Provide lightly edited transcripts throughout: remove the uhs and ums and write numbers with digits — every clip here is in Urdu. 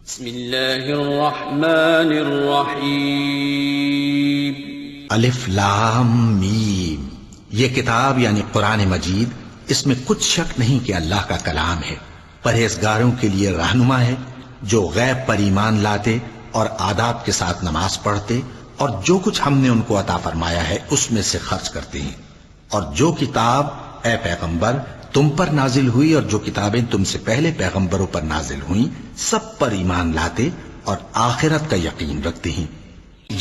بسم اللہ الرحمن الرحیم الف لام میم۔ یہ کتاب یعنی قرآن مجید، اس میں کچھ شک نہیں کہ اللہ کا کلام ہے، پرہیزگاروں کے لیے رہنما ہے، جو غیب پر ایمان لاتے اور آداب کے ساتھ نماز پڑھتے اور جو کچھ ہم نے ان کو عطا فرمایا ہے اس میں سے خرچ کرتے ہیں، اور جو کتاب اے پیغمبر تم پر نازل ہوئی اور جو کتابیں تم سے پہلے پیغمبروں پر نازل ہوئیں سب پر ایمان لاتے اور آخرت کا یقین رکھتے ہیں۔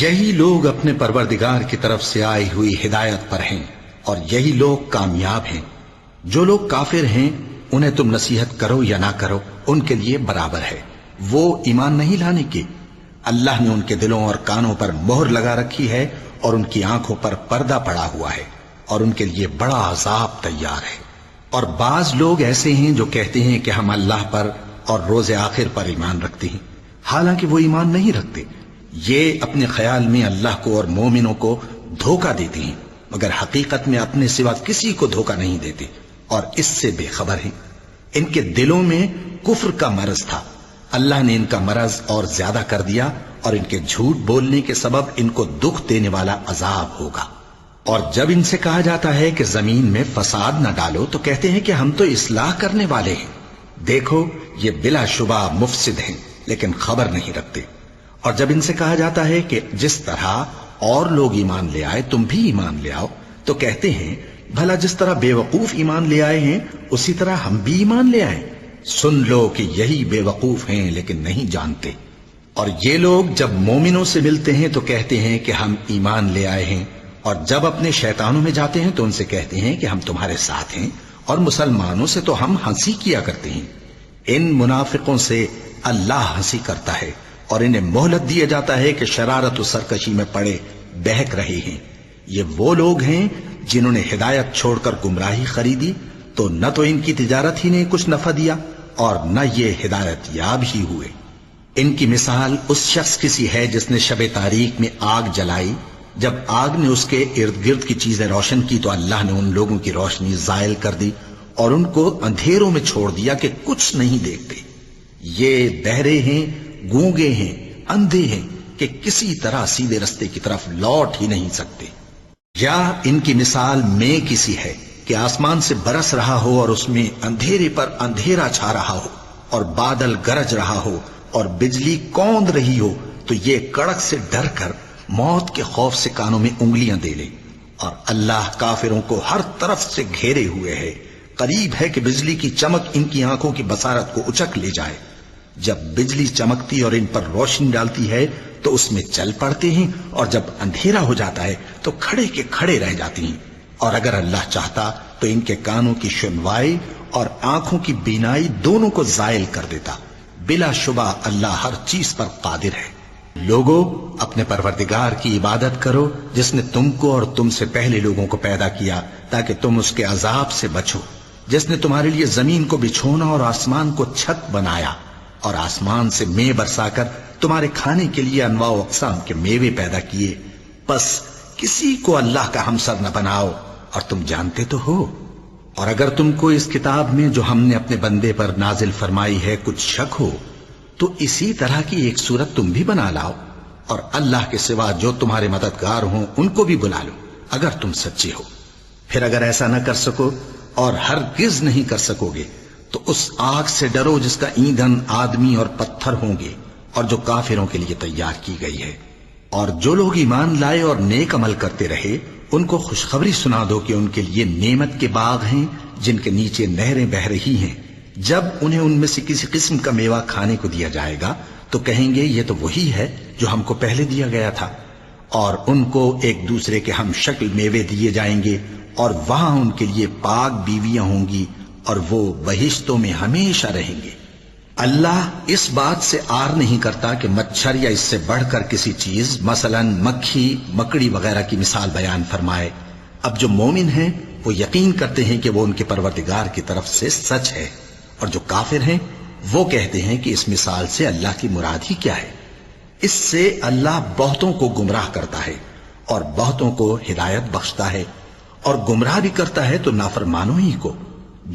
یہی لوگ اپنے پروردگار کی طرف سے آئی ہوئی ہدایت پر ہیں اور یہی لوگ کامیاب ہیں۔ جو لوگ کافر ہیں انہیں تم نصیحت کرو یا نہ کرو ان کے لیے برابر ہے، وہ ایمان نہیں لانے کے۔ اللہ نے ان کے دلوں اور کانوں پر مہر لگا رکھی ہے اور ان کی آنکھوں پر پردہ پڑا ہوا ہے اور ان کے لیے بڑا عذاب تیار ہے۔ اور بعض لوگ ایسے ہیں جو کہتے ہیں کہ ہم اللہ پر اور روز آخر پر ایمان رکھتے ہیں، حالانکہ وہ ایمان نہیں رکھتے۔ یہ اپنے خیال میں اللہ کو اور مومنوں کو دھوکہ دیتے ہیں، مگر حقیقت میں اپنے سوا کسی کو دھوکہ نہیں دیتے اور اس سے بے خبر ہیں۔ ان کے دلوں میں کفر کا مرض تھا، اللہ نے ان کا مرض اور زیادہ کر دیا اور ان کے جھوٹ بولنے کے سبب ان کو دکھ دینے والا عذاب ہوگا۔ اور جب ان سے کہا جاتا ہے کہ زمین میں فساد نہ ڈالو تو کہتے ہیں کہ ہم تو اصلاح کرنے والے ہیں۔ دیکھو یہ بلا شبہ مفسد ہیں لیکن خبر نہیں رکھتے۔ اور جب ان سے کہا جاتا ہے کہ جس طرح اور لوگ ایمان لے آئے تم بھی ایمان لے آؤ تو کہتے ہیں بھلا جس طرح بے وقوف ایمان لے آئے ہیں اسی طرح ہم بھی ایمان لے آئیں۔ سن لو کہ یہی بے وقوف ہیں لیکن نہیں جانتے۔ اور یہ لوگ جب مومنوں سے ملتے ہیں تو کہتے ہیں کہ ہم ایمان لے آئے ہیں، اور جب اپنے شیطانوں میں جاتے ہیں تو ان سے کہتے ہیں کہ ہم تمہارے ساتھ ہیں، اور مسلمانوں سے تو ہم ہنسی کیا کرتے ہیں۔ ان منافقوں سے اللہ ہنسی کرتا ہے اور انہیں مہلت دیا جاتا ہے کہ شرارت و سرکشی میں پڑے بہک رہے ہیں۔ یہ وہ لوگ ہیں جنہوں نے ہدایت چھوڑ کر گمراہی خریدی، تو نہ تو ان کی تجارت ہی نے کچھ نفع دیا اور نہ یہ ہدایت یاب ہی ہوئے۔ ان کی مثال اس شخص کی سی ہے جس نے شب تاریک میں آگ جلائی، جب آگ نے اس کے ارد گرد کی چیزیں روشن کی تو اللہ نے ان لوگوں کی روشنی زائل کر دی اور ان کو اندھیروں میں چھوڑ دیا کہ کچھ نہیں دیکھتے۔ یہ بہرے ہیں، گونگے ہیں، اندھے ہیں کہ کسی طرح سیدھے رستے کی طرف لوٹ ہی نہیں سکتے۔ یا ان کی مثال میں کسی ہے کہ آسمان سے برس رہا ہو اور اس میں اندھیرے پر اندھیرا چھا رہا ہو اور بادل گرج رہا ہو اور بجلی کوند رہی ہو تو یہ کڑک سے ڈر کر موت کے خوف سے کانوں میں انگلیاں دے لے۔ اور اللہ کافروں کو ہر طرف سے گھیرے ہوئے ہے، قریب ہے کہ بجلی کی چمک ان کی آنکھوں کی بصارت کو اچک لے جائے۔ جب بجلی چمکتی اور ان پر روشنی ڈالتی ہے تو اس میں چل پڑتے ہیں، اور جب اندھیرا ہو جاتا ہے تو کھڑے کے کھڑے رہ جاتے ہیں۔ اور اگر اللہ چاہتا تو ان کے کانوں کی سنوائی اور آنکھوں کی بینائی دونوں کو زائل کر دیتا۔ بلا شبہ اللہ ہر چیز پر قادر ہے۔ لوگوں اپنے پروردگار کی عبادت کرو جس نے تم کو اور تم سے پہلے لوگوں کو پیدا کیا تاکہ تم اس کے عذاب سے بچو، جس نے تمہارے لیے زمین کو بچھونا اور آسمان کو چھت بنایا اور آسمان سے مے برسا کر تمہارے کھانے کے لیے انواع و اقسام کے میوے پیدا کیے۔ بس کسی کو اللہ کا ہمسر نہ بناؤ اور تم جانتے تو ہو۔ اور اگر تم کو اس کتاب میں جو ہم نے اپنے بندے پر نازل فرمائی ہے کچھ شک ہو تو اسی طرح کی ایک صورت تم بھی بنا لاؤ، اور اللہ کے سوا جو تمہارے مددگار ہوں ان کو بھی بلا لو اگر تم سچے ہو۔ پھر اگر ایسا نہ کر سکو اور ہرگز نہیں کر سکو گے تو اس آگ سے ڈرو جس کا ایندھن آدمی اور پتھر ہوں گے اور جو کافروں کے لیے تیار کی گئی ہے۔ اور جو لوگ ایمان لائے اور نیک عمل کرتے رہے ان کو خوشخبری سنا دو کہ ان کے لیے نعمت کے باغ ہیں جن کے نیچے نہریں بہہ رہی ہیں۔ جب انہیں ان میں سے کسی قسم کا میوہ کھانے کو دیا جائے گا تو کہیں گے یہ تو وہی ہے جو ہم کو پہلے دیا گیا تھا، اور ان کو ایک دوسرے کے ہم شکل میوے دیے جائیں گے اور وہاں ان کے لیے پاک بیویاں ہوں گی اور وہ بہشتوں میں ہمیشہ رہیں گے۔ اللہ اس بات سے آر نہیں کرتا کہ مچھر یا اس سے بڑھ کر کسی چیز مثلا مکھی مکڑی وغیرہ کی مثال بیان فرمائے۔ اب جو مومن ہیں وہ یقین کرتے ہیں کہ وہ ان کے پروردگار کی طرف سے سچ ہے، اور جو کافر ہیں وہ کہتے ہیں کہ اس مثال سے اللہ کی مراد ہی کیا ہے۔ اس سے اللہ بہتوں کو گمراہ کرتا ہے اور بہتوں کو ہدایت بخشتا ہے، اور گمراہ بھی کرتا ہے تو نافرمانوں ہی کو،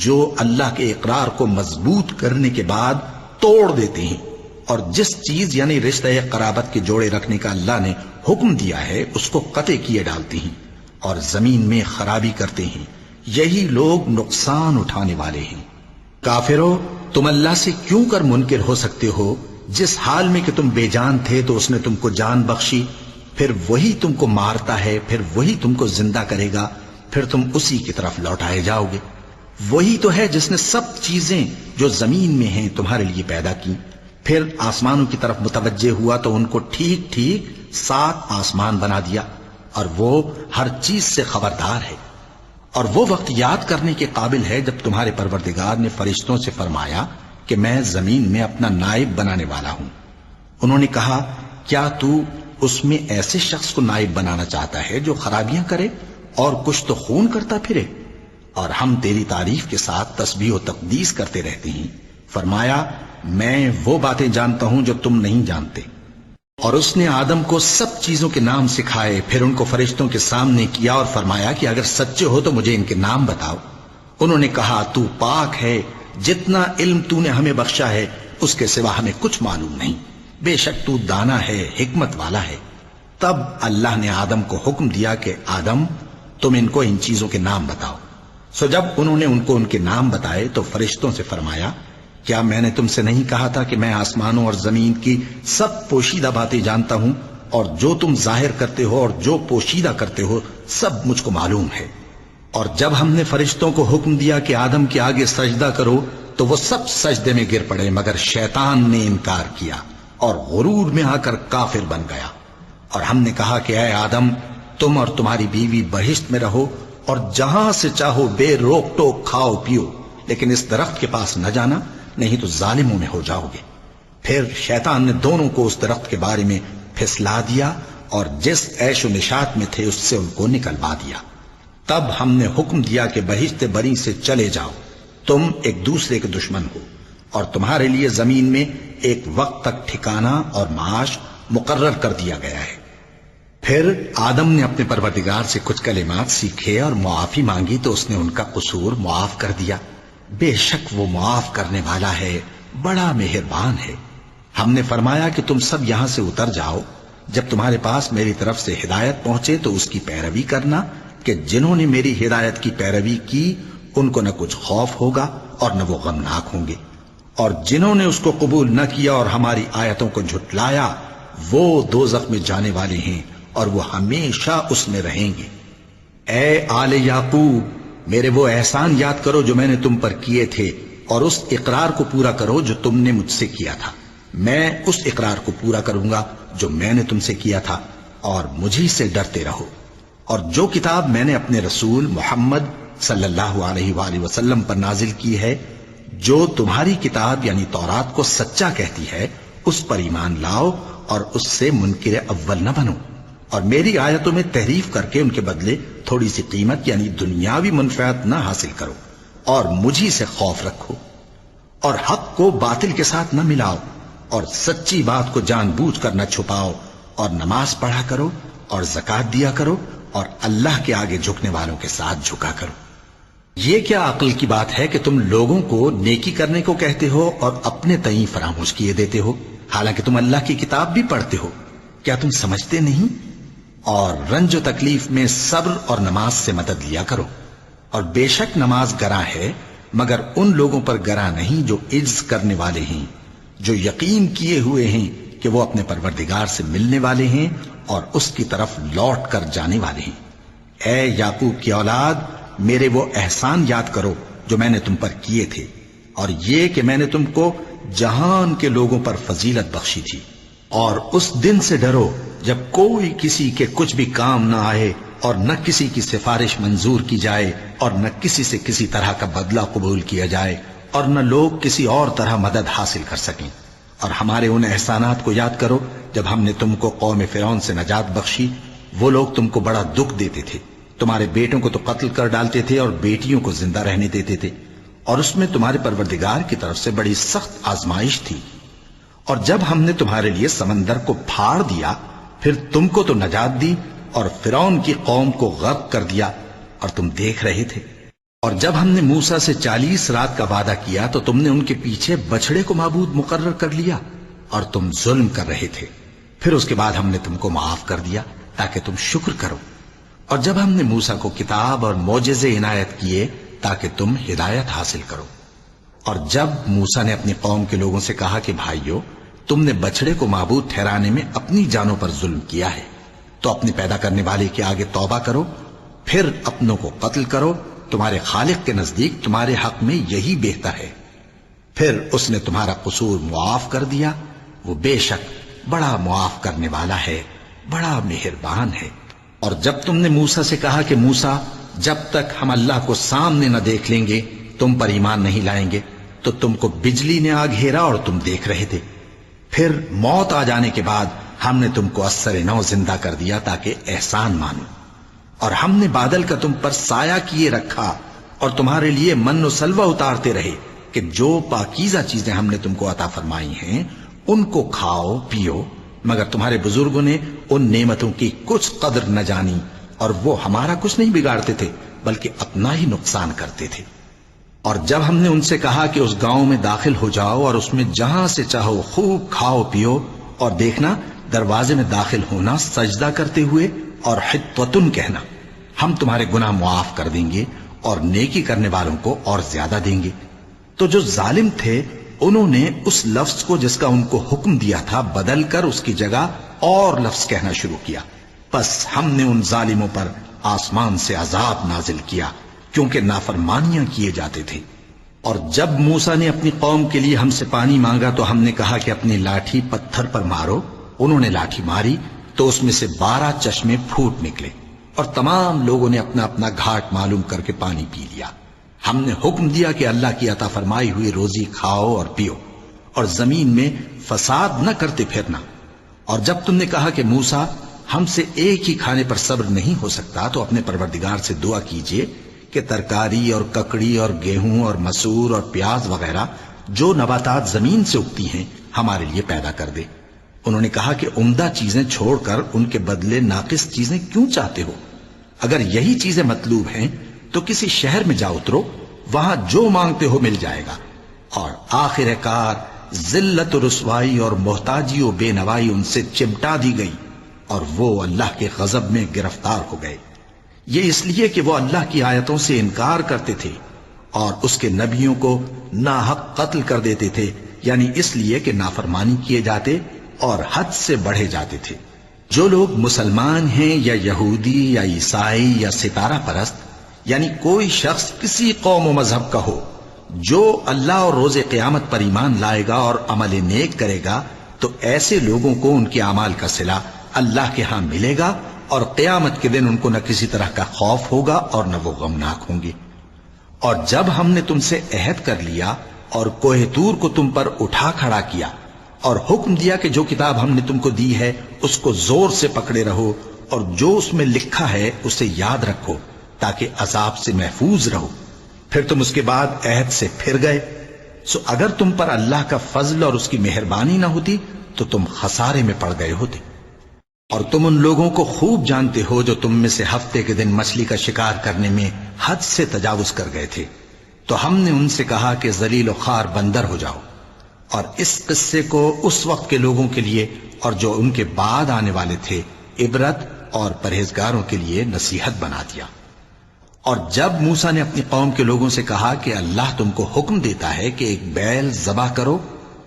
جو اللہ کے اقرار کو مضبوط کرنے کے بعد توڑ دیتے ہیں اور جس چیز یعنی رشتہ قرابت کے جوڑے رکھنے کا اللہ نے حکم دیا ہے اس کو قطع کیے ڈالتی ہیں اور زمین میں خرابی کرتے ہیں، یہی لوگ نقصان اٹھانے والے ہیں۔ کافرو، تم اللہ سے کیوں کر منکر ہو سکتے ہو؟ جس حال میں کہ تم بے جان تھے تو اس نے تم کو جان بخشی، پھر وہی تم کو مارتا ہے، پھر وہی تم کو زندہ کرے گا، پھر تم اسی کی طرف لوٹائے جاؤ گے۔ وہی تو ہے جس نے سب چیزیں جو زمین میں ہیں تمہارے لیے پیدا کی، پھر آسمانوں کی طرف متوجہ ہوا تو ان کو ٹھیک ٹھیک 7 آسمان بنا دیا، اور وہ ہر چیز سے خبردار ہے۔ اور وہ وقت یاد کرنے کے قابل ہے جب تمہارے پروردگار نے فرشتوں سے فرمایا کہ میں زمین میں اپنا نائب بنانے والا ہوں۔ انہوں نے کہا، کیا تو اس میں ایسے شخص کو نائب بنانا چاہتا ہے جو خرابیاں کرے اور کچھ تو خون کرتا پھرے؟ اور ہم تیری تعریف کے ساتھ تسبیح و تقدیس کرتے رہتے ہیں۔ فرمایا، میں وہ باتیں جانتا ہوں جو تم نہیں جانتے۔ اور اس نے آدم کو سب چیزوں کے نام سکھائے، پھر ان کو فرشتوں کے سامنے کیا اور فرمایا کہ اگر سچے ہو تو مجھے ان کے نام بتاؤ۔ انہوں نے کہا، تو پاک ہے، جتنا علم تو نے ہمیں بخشا ہے اس کے سوا ہمیں کچھ معلوم نہیں، بے شک تو دانا ہے، حکمت والا ہے۔ تب اللہ نے آدم کو حکم دیا کہ آدم، تم ان کو ان چیزوں کے نام بتاؤ۔ سو جب انہوں نے ان کو ان کے نام بتائے تو فرشتوں سے فرمایا، کیا میں نے تم سے نہیں کہا تھا کہ میں آسمانوں اور زمین کی سب پوشیدہ باتیں جانتا ہوں، اور جو تم ظاہر کرتے ہو اور جو پوشیدہ کرتے ہو سب مجھ کو معلوم ہے۔ اور جب ہم نے فرشتوں کو حکم دیا کہ آدم کے آگے سجدہ کرو تو وہ سب سجدے میں گر پڑے، مگر شیطان نے انکار کیا اور غرور میں آ کر کافر بن گیا۔ اور ہم نے کہا کہ اے آدم، تم اور تمہاری بیوی بہشت میں رہو اور جہاں سے چاہو بے روک ٹوک کھاؤ پیو، لیکن اس درخت کے پاس نہ جانا، نہیں تو ظالموں میں ہو جاؤ گے۔ پھر شیطان نے دونوں کو اس درخت کے بارے میں پھسلا دیا اور جس عیش و نشاط میں تھے اس سے ان کو نکلوا دیا۔ تب ہم نے حکم دیا کہ بہشت بری سے چلے جاؤ، تم ایک دوسرے کے دشمن ہو، اور تمہارے لیے زمین میں ایک وقت تک ٹھکانہ اور معاش مقرر کر دیا گیا ہے۔ پھر آدم نے اپنے پروردگار سے کچھ کلمات سیکھے اور معافی مانگی تو اس نے ان کا قصور معاف کر دیا۔ بے شک وہ معاف کرنے والا ہے، بڑا مہربان ہے۔ ہم نے فرمایا کہ تم سب یہاں سے اتر جاؤ، جب تمہارے پاس میری طرف سے ہدایت پہنچے تو اس کی پیروی کرنا، کہ جنہوں نے میری ہدایت کی پیروی کی ان کو نہ کچھ خوف ہوگا اور نہ وہ غمناک ہوں گے، اور جنہوں نے اس کو قبول نہ کیا اور ہماری آیتوں کو جھٹلایا وہ دوزخ میں جانے والے ہیں اور وہ ہمیشہ اس میں رہیں گے۔ اے آل یعقوب، میرے وہ احسان یاد کرو جو میں نے تم پر کیے تھے، اور اس اقرار کو پورا کرو جو تم نے مجھ سے کیا تھا۔ میں اس اقرار کو پورا کروں گا جو میں نے تم سے کیا تھا، اور مجھی سے ڈرتے رہو۔ اور جو کتاب میں نے اپنے رسول محمد صلی اللہ علیہ وآلہ وسلم پر نازل کی ہے، جو تمہاری کتاب یعنی تورات کو سچا کہتی ہے، اس پر ایمان لاؤ اور اس سے منکر اول نہ بنو، اور میری آیتوں میں تحریف کر کے ان کے بدلے تھوڑی سی قیمت یعنی دنیاوی منفعت نہ حاصل کرو، اور مجھی سے خوف رکھو، اور حق کو باطل کے ساتھ نہ ملاؤ، اور سچی بات کو جان بوجھ کر نہ چھپاؤ، اور نماز پڑھا کرو اور زکوٰۃ دیا کرو، اور اللہ کے آگے جھکنے والوں کے ساتھ جھکا کرو۔ یہ کیا عقل کی بات ہے کہ تم لوگوں کو نیکی کرنے کو کہتے ہو اور اپنے تئیں فراموش کیے دیتے ہو، حالانکہ تم اللہ کی کتاب بھی پڑھتے ہو؟ کیا تم سمجھتے نہیں؟ اور رنج و تکلیف میں صبر اور نماز سے مدد لیا کرو، اور بے شک نماز گراں ہے، مگر ان لوگوں پر گراں نہیں جو عجز کرنے والے ہیں، جو یقین کیے ہوئے ہیں کہ وہ اپنے پروردگار سے ملنے والے ہیں اور اس کی طرف لوٹ کر جانے والے ہیں۔ اے یعقوب کی اولاد، میرے وہ احسان یاد کرو جو میں نے تم پر کیے تھے، اور یہ کہ میں نے تم کو جہان کے لوگوں پر فضیلت بخشی تھی۔ اور اس دن سے ڈرو جب کوئی کسی کے کچھ بھی کام نہ آئے، اور نہ کسی کی سفارش منظور کی جائے، اور نہ کسی سے کسی طرح کا بدلہ قبول کیا جائے، اور نہ لوگ کسی اور طرح مدد حاصل کر سکیں۔ اور ہمارے ان احسانات کو یاد کرو جب ہم نے تم کو قوم فرعون سے نجات بخشی۔ وہ لوگ تم کو بڑا دکھ دیتے تھے، تمہارے بیٹوں کو تو قتل کر ڈالتے تھے اور بیٹیوں کو زندہ رہنے دیتے تھے، اور اس میں تمہارے پروردگار کی طرف سے بڑی سخت آزمائش تھی۔ اور جب ہم نے تمہارے لیے سمندر کو پھاڑ دیا، پھر تم کو تو نجات دی اور فرعون کی قوم کو غرق کر دیا، اور تم دیکھ رہے تھے۔ اور جب ہم نے موسیٰ سے 40 رات کا وعدہ کیا تو تم نے ان کے پیچھے بچڑے کو معبود مقرر کر لیا، اور تم ظلم کر رہے تھے، پھر اس کے بعد ہم نے تم کو معاف کر دیا تاکہ تم شکر کرو۔ اور جب ہم نے موسیٰ کو کتاب اور معجزے عنایت کیے تاکہ تم ہدایت حاصل کرو۔ اور جب موسیٰ نے اپنی قوم کے لوگوں سے کہا کہ بھائیو، تم نے بچڑے کو معبود ٹھہرانے میں اپنی جانوں پر ظلم کیا ہے، تو اپنے پیدا کرنے والے کے آگے توبہ کرو، پھر اپنوں کو قتل کرو، تمہارے خالق کے نزدیک تمہارے حق میں یہی بہتر ہے۔ پھر اس نے تمہارا قصور معاف کر دیا، وہ بے شک بڑا معاف کرنے والا ہے، بڑا مہربان ہے۔ اور جب تم نے موسیٰ سے کہا کہ موسیٰ، جب تک ہم اللہ کو سامنے نہ دیکھ لیں گے تم پر ایمان نہیں لائیں گے، تو تم کو بجلی نے آ گھیرا اور تم دیکھ رہے تھے۔ پھر موت آ جانے کے بعد ہم نے تم کو اثر نو زندہ کر دیا تاکہ احسان مانو۔ اور ہم نے بادل کا تم پر سایہ کیے رکھا اور تمہارے لیے من و سلوہ اتارتے رہے کہ جو پاکیزہ چیزیں ہم نے تم کو عطا فرمائی ہیں ان کو کھاؤ پیو، مگر تمہارے بزرگوں نے ان نعمتوں کی کچھ قدر نہ جانی، اور وہ ہمارا کچھ نہیں بگاڑتے تھے بلکہ اپنا ہی نقصان کرتے تھے۔ اور جب ہم نے ان سے کہا کہ اس گاؤں میں داخل ہو جاؤ اور اس میں جہاں سے چاہو خوب کھاؤ پیو، اور دیکھنا دروازے میں داخل ہونا سجدہ کرتے ہوئے اور حطوتن کہنا، ہم تمہارے گناہ معاف کر دیں گے اور نیکی کرنے والوں کو اور زیادہ دیں گے۔ تو جو ظالم تھے انہوں نے اس لفظ کو جس کا ان کو حکم دیا تھا بدل کر اس کی جگہ اور لفظ کہنا شروع کیا، پس ہم نے ان ظالموں پر آسمان سے عذاب نازل کیا کیونکہ نافرمانیاں کیے جاتے تھے۔ اور جب موسیٰ نے اپنی قوم کے لیے ہم سے پانی مانگا تو ہم نے کہا کہ اپنی لاٹھی پتھر پر مارو۔ انہوں نے لاٹھی ماری تو اس میں سے 12 چشمے پھوٹ نکلے، اور تمام لوگوں نے اپنا اپنا گھاٹ معلوم کر کے پانی پی لیا۔ ہم نے حکم دیا کہ اللہ کی عطا فرمائی ہوئی روزی کھاؤ اور پیو، اور زمین میں فساد نہ کرتے پھرنا۔ اور جب تم نے کہا کہ موسیٰ، ہم سے ایک ہی کھانے پر صبر نہیں ہو سکتا، تو اپنے پروردگار سے دعا کیجئے کہ ترکاری اور ککڑی اور گیہوں اور مسور اور پیاز وغیرہ جو نباتات زمین سے اگتی ہیں ہمارے لیے پیدا کر دے۔ انہوں نے کہا کہ عمدہ چیزیں چھوڑ کر ان کے بدلے ناقص چیزیں کیوں چاہتے ہو؟ اگر یہی چیزیں مطلوب ہیں تو کسی شہر میں جا اترو، وہاں جو مانگتے ہو مل جائے گا۔ اور آخر کار ذلت و رسوائی اور محتاجی و بے نوائی ان سے چمٹا دی گئی، اور وہ اللہ کے غضب میں گرفتار ہو گئے۔ یہ اس لیے کہ وہ اللہ کی آیتوں سے انکار کرتے تھے اور اس کے نبیوں کو ناحق قتل کر دیتے تھے، یعنی اس لیے کہ نافرمانی کیے جاتے اور حد سے بڑھے جاتے تھے۔ جو لوگ مسلمان ہیں یا یہودی یا عیسائی یا ستارہ پرست، یعنی کوئی شخص کسی قوم و مذہب کا ہو، جو اللہ اور روز قیامت پر ایمان لائے گا اور عمل نیک کرے گا، تو ایسے لوگوں کو ان کے اعمال کا صلہ اللہ کے ہاں ملے گا، اور قیامت کے دن ان کو نہ کسی طرح کا خوف ہوگا اور نہ وہ غمناک ہوں گے۔ اور جب ہم نے تم سے عہد کر لیا اور کوہ طور کو تم پر اٹھا کھڑا کیا اور حکم دیا کہ جو کتاب ہم نے تم کو دی ہے اس کو زور سے پکڑے رہو، اور جو اس میں لکھا ہے اسے یاد رکھو تاکہ عذاب سے محفوظ رہو، پھر تم اس کے بعد عہد سے پھر گئے، سو اگر تم پر اللہ کا فضل اور اس کی مہربانی نہ ہوتی تو تم خسارے میں پڑ گئے ہوتے۔ اور تم ان لوگوں کو خوب جانتے ہو جو تم میں سے ہفتے کے دن مچھلی کا شکار کرنے میں حد سے تجاوز کر گئے تھے، تو ہم نے ان سے کہا کہ ذلیل و خوار بندر ہو جاؤ، اور اس قصے کو اس وقت کے لوگوں کے لیے اور جو ان کے بعد آنے والے تھے عبرت اور پرہیزگاروں کے لیے نصیحت بنا دیا۔ اور جب موسیٰ نے اپنی قوم کے لوگوں سے کہا کہ اللہ تم کو حکم دیتا ہے کہ ایک بیل ذبح کرو،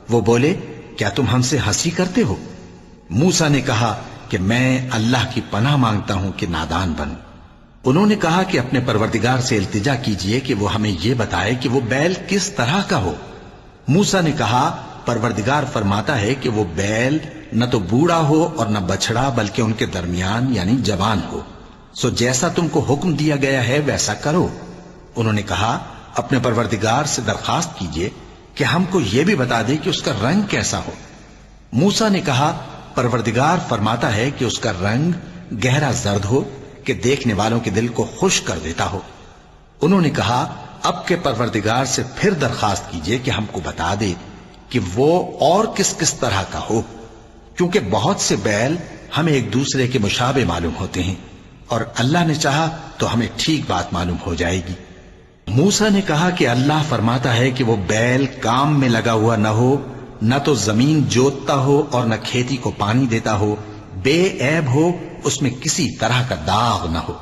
وہ بولے کیا تم ہم سے ہنسی کرتے ہو؟ موسیٰ نے کہا کہ میں اللہ کی پناہ مانگتا ہوں کہ نادان بنوں۔ انہوں نے کہا کہ اپنے پروردگار سے التجا کیجئے کہ وہ ہمیں یہ بتائے کہ وہ بیل کس طرح کا ہو۔ موسیٰ نے کہا پروردگار فرماتا ہے کہ وہ بیل نہ تو بوڑھا ہو اور نہ بچڑا بلکہ ان کے درمیان یعنی جوان ہو، سو جیسا تم کو حکم دیا گیا ہے ویسا کرو۔ انہوں نے کہا اپنے پروردگار سے درخواست کیجئے کہ ہم کو یہ بھی بتا دے کہ اس کا رنگ کیسا ہو۔ موسیٰ نے کہا پروردگار فرماتا ہے کہ اس کا رنگ گہرا زرد ہو کہ دیکھنے والوں کے دل کو خوش کر دیتا ہو۔ انہوں نے کہا اب کے پروردگار سے پھر درخواست کیجئے کہ ہم کو بتا دے کہ وہ اور کس کس طرح کا ہو، کیونکہ بہت سے بیل ہمیں ایک دوسرے کے مشابہ معلوم ہوتے ہیں، اور اللہ نے چاہا تو ہمیں ٹھیک بات معلوم ہو جائے گی۔ موسیٰ نے کہا کہ اللہ فرماتا ہے کہ وہ بیل کام میں لگا ہوا نہ ہو نہ تو زمین جوتتا ہو اور نہ کھیتی کو پانی دیتا ہو، بے عیب ہو، اس میں کسی طرح کا داغ نہ ہو۔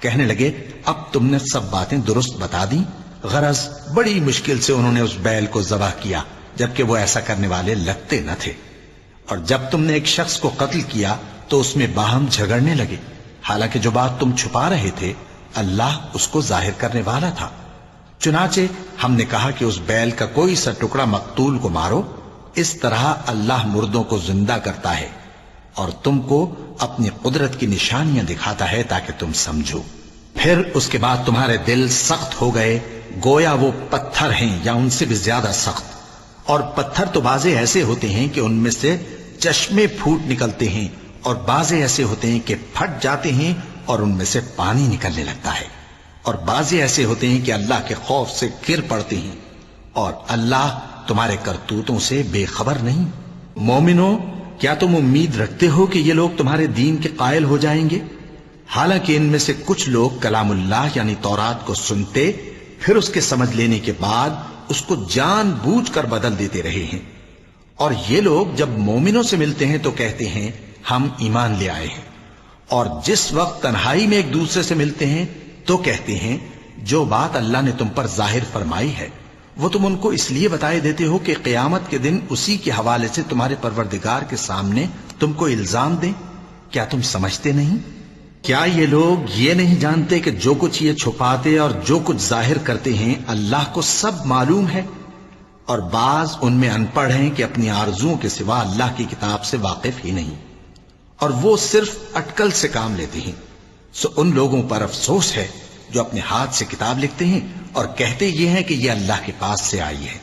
کہنے لگے اب تم نے سب باتیں درست بتا دی۔ غرض بڑی مشکل سے انہوں نے اس بیل کو ذبح کیا، جبکہ وہ ایسا کرنے والے لگتے نہ تھے۔ اور جب تم نے ایک شخص کو قتل کیا تو اس میں باہم جھگڑنے لگے، حالانکہ جو بات تم چھپا رہے تھے اللہ اس کو ظاہر کرنے والا تھا۔ چنانچہ ہم نے کہا کہ اس بیل کا کوئی سا ٹکڑا مقتول کو مارو، اس طرح اللہ مردوں کو زندہ کرتا ہے اور تم کو اپنی قدرت کی نشانیاں دکھاتا ہے تاکہ تم سمجھو۔ پھر اس کے بعد تمہارے دل سخت ہو گئے، گویا وہ پتھر ہیں یا ان سے بھی زیادہ سخت۔ اور پتھر تو بعضے ایسے ہوتے ہیں کہ ان میں سے چشمے پھوٹ نکلتے ہیں، اور بعضے ایسے ہوتے ہیں کہ پھٹ جاتے ہیں اور ان میں سے پانی نکلنے لگتا ہے، اور بعضے ایسے ہوتے ہیں کہ اللہ کے خوف سے گر پڑتے ہیں، اور اللہ تمہارے کرتوتوں سے بے خبر نہیں۔ مومنو، کیا تم امید رکھتے ہو کہ یہ لوگ تمہارے دین کے قائل ہو جائیں گے؟ حالانکہ ان میں سے کچھ لوگ کلام اللہ یعنی تورات کو سنتے، پھر اس کے سمجھ لینے کے بعد اس کو جان بوجھ کر بدل دیتے رہے ہیں۔ اور یہ لوگ جب مومنوں سے ملتے ہیں تو کہتے ہیں ہم ایمان لے آئے ہیں، اور جس وقت تنہائی میں ایک دوسرے سے ملتے ہیں تو کہتے ہیں جو بات اللہ نے تم پر ظاہر فرمائی ہے وہ تم ان کو اس لیے بتائے دیتے ہو کہ قیامت کے دن اسی کے حوالے سے تمہارے پروردگار کے سامنے تم کو الزام دیں۔ کیا تم سمجھتے نہیں؟ کیا یہ لوگ یہ نہیں جانتے کہ جو کچھ یہ چھپاتے اور جو کچھ ظاہر کرتے ہیں اللہ کو سب معلوم ہے؟ اور بعض ان میں ان پڑھ ہیں کہ اپنی آرزوؤں کے سوا اللہ کی کتاب سے واقف ہی نہیں، اور وہ صرف اٹکل سے کام لیتے ہیں۔ سو ان لوگوں پر افسوس ہے جو اپنے ہاتھ سے کتاب لکھتے ہیں اور کہتے یہ ہیں کہ یہ اللہ کے پاس سے آئی ہے،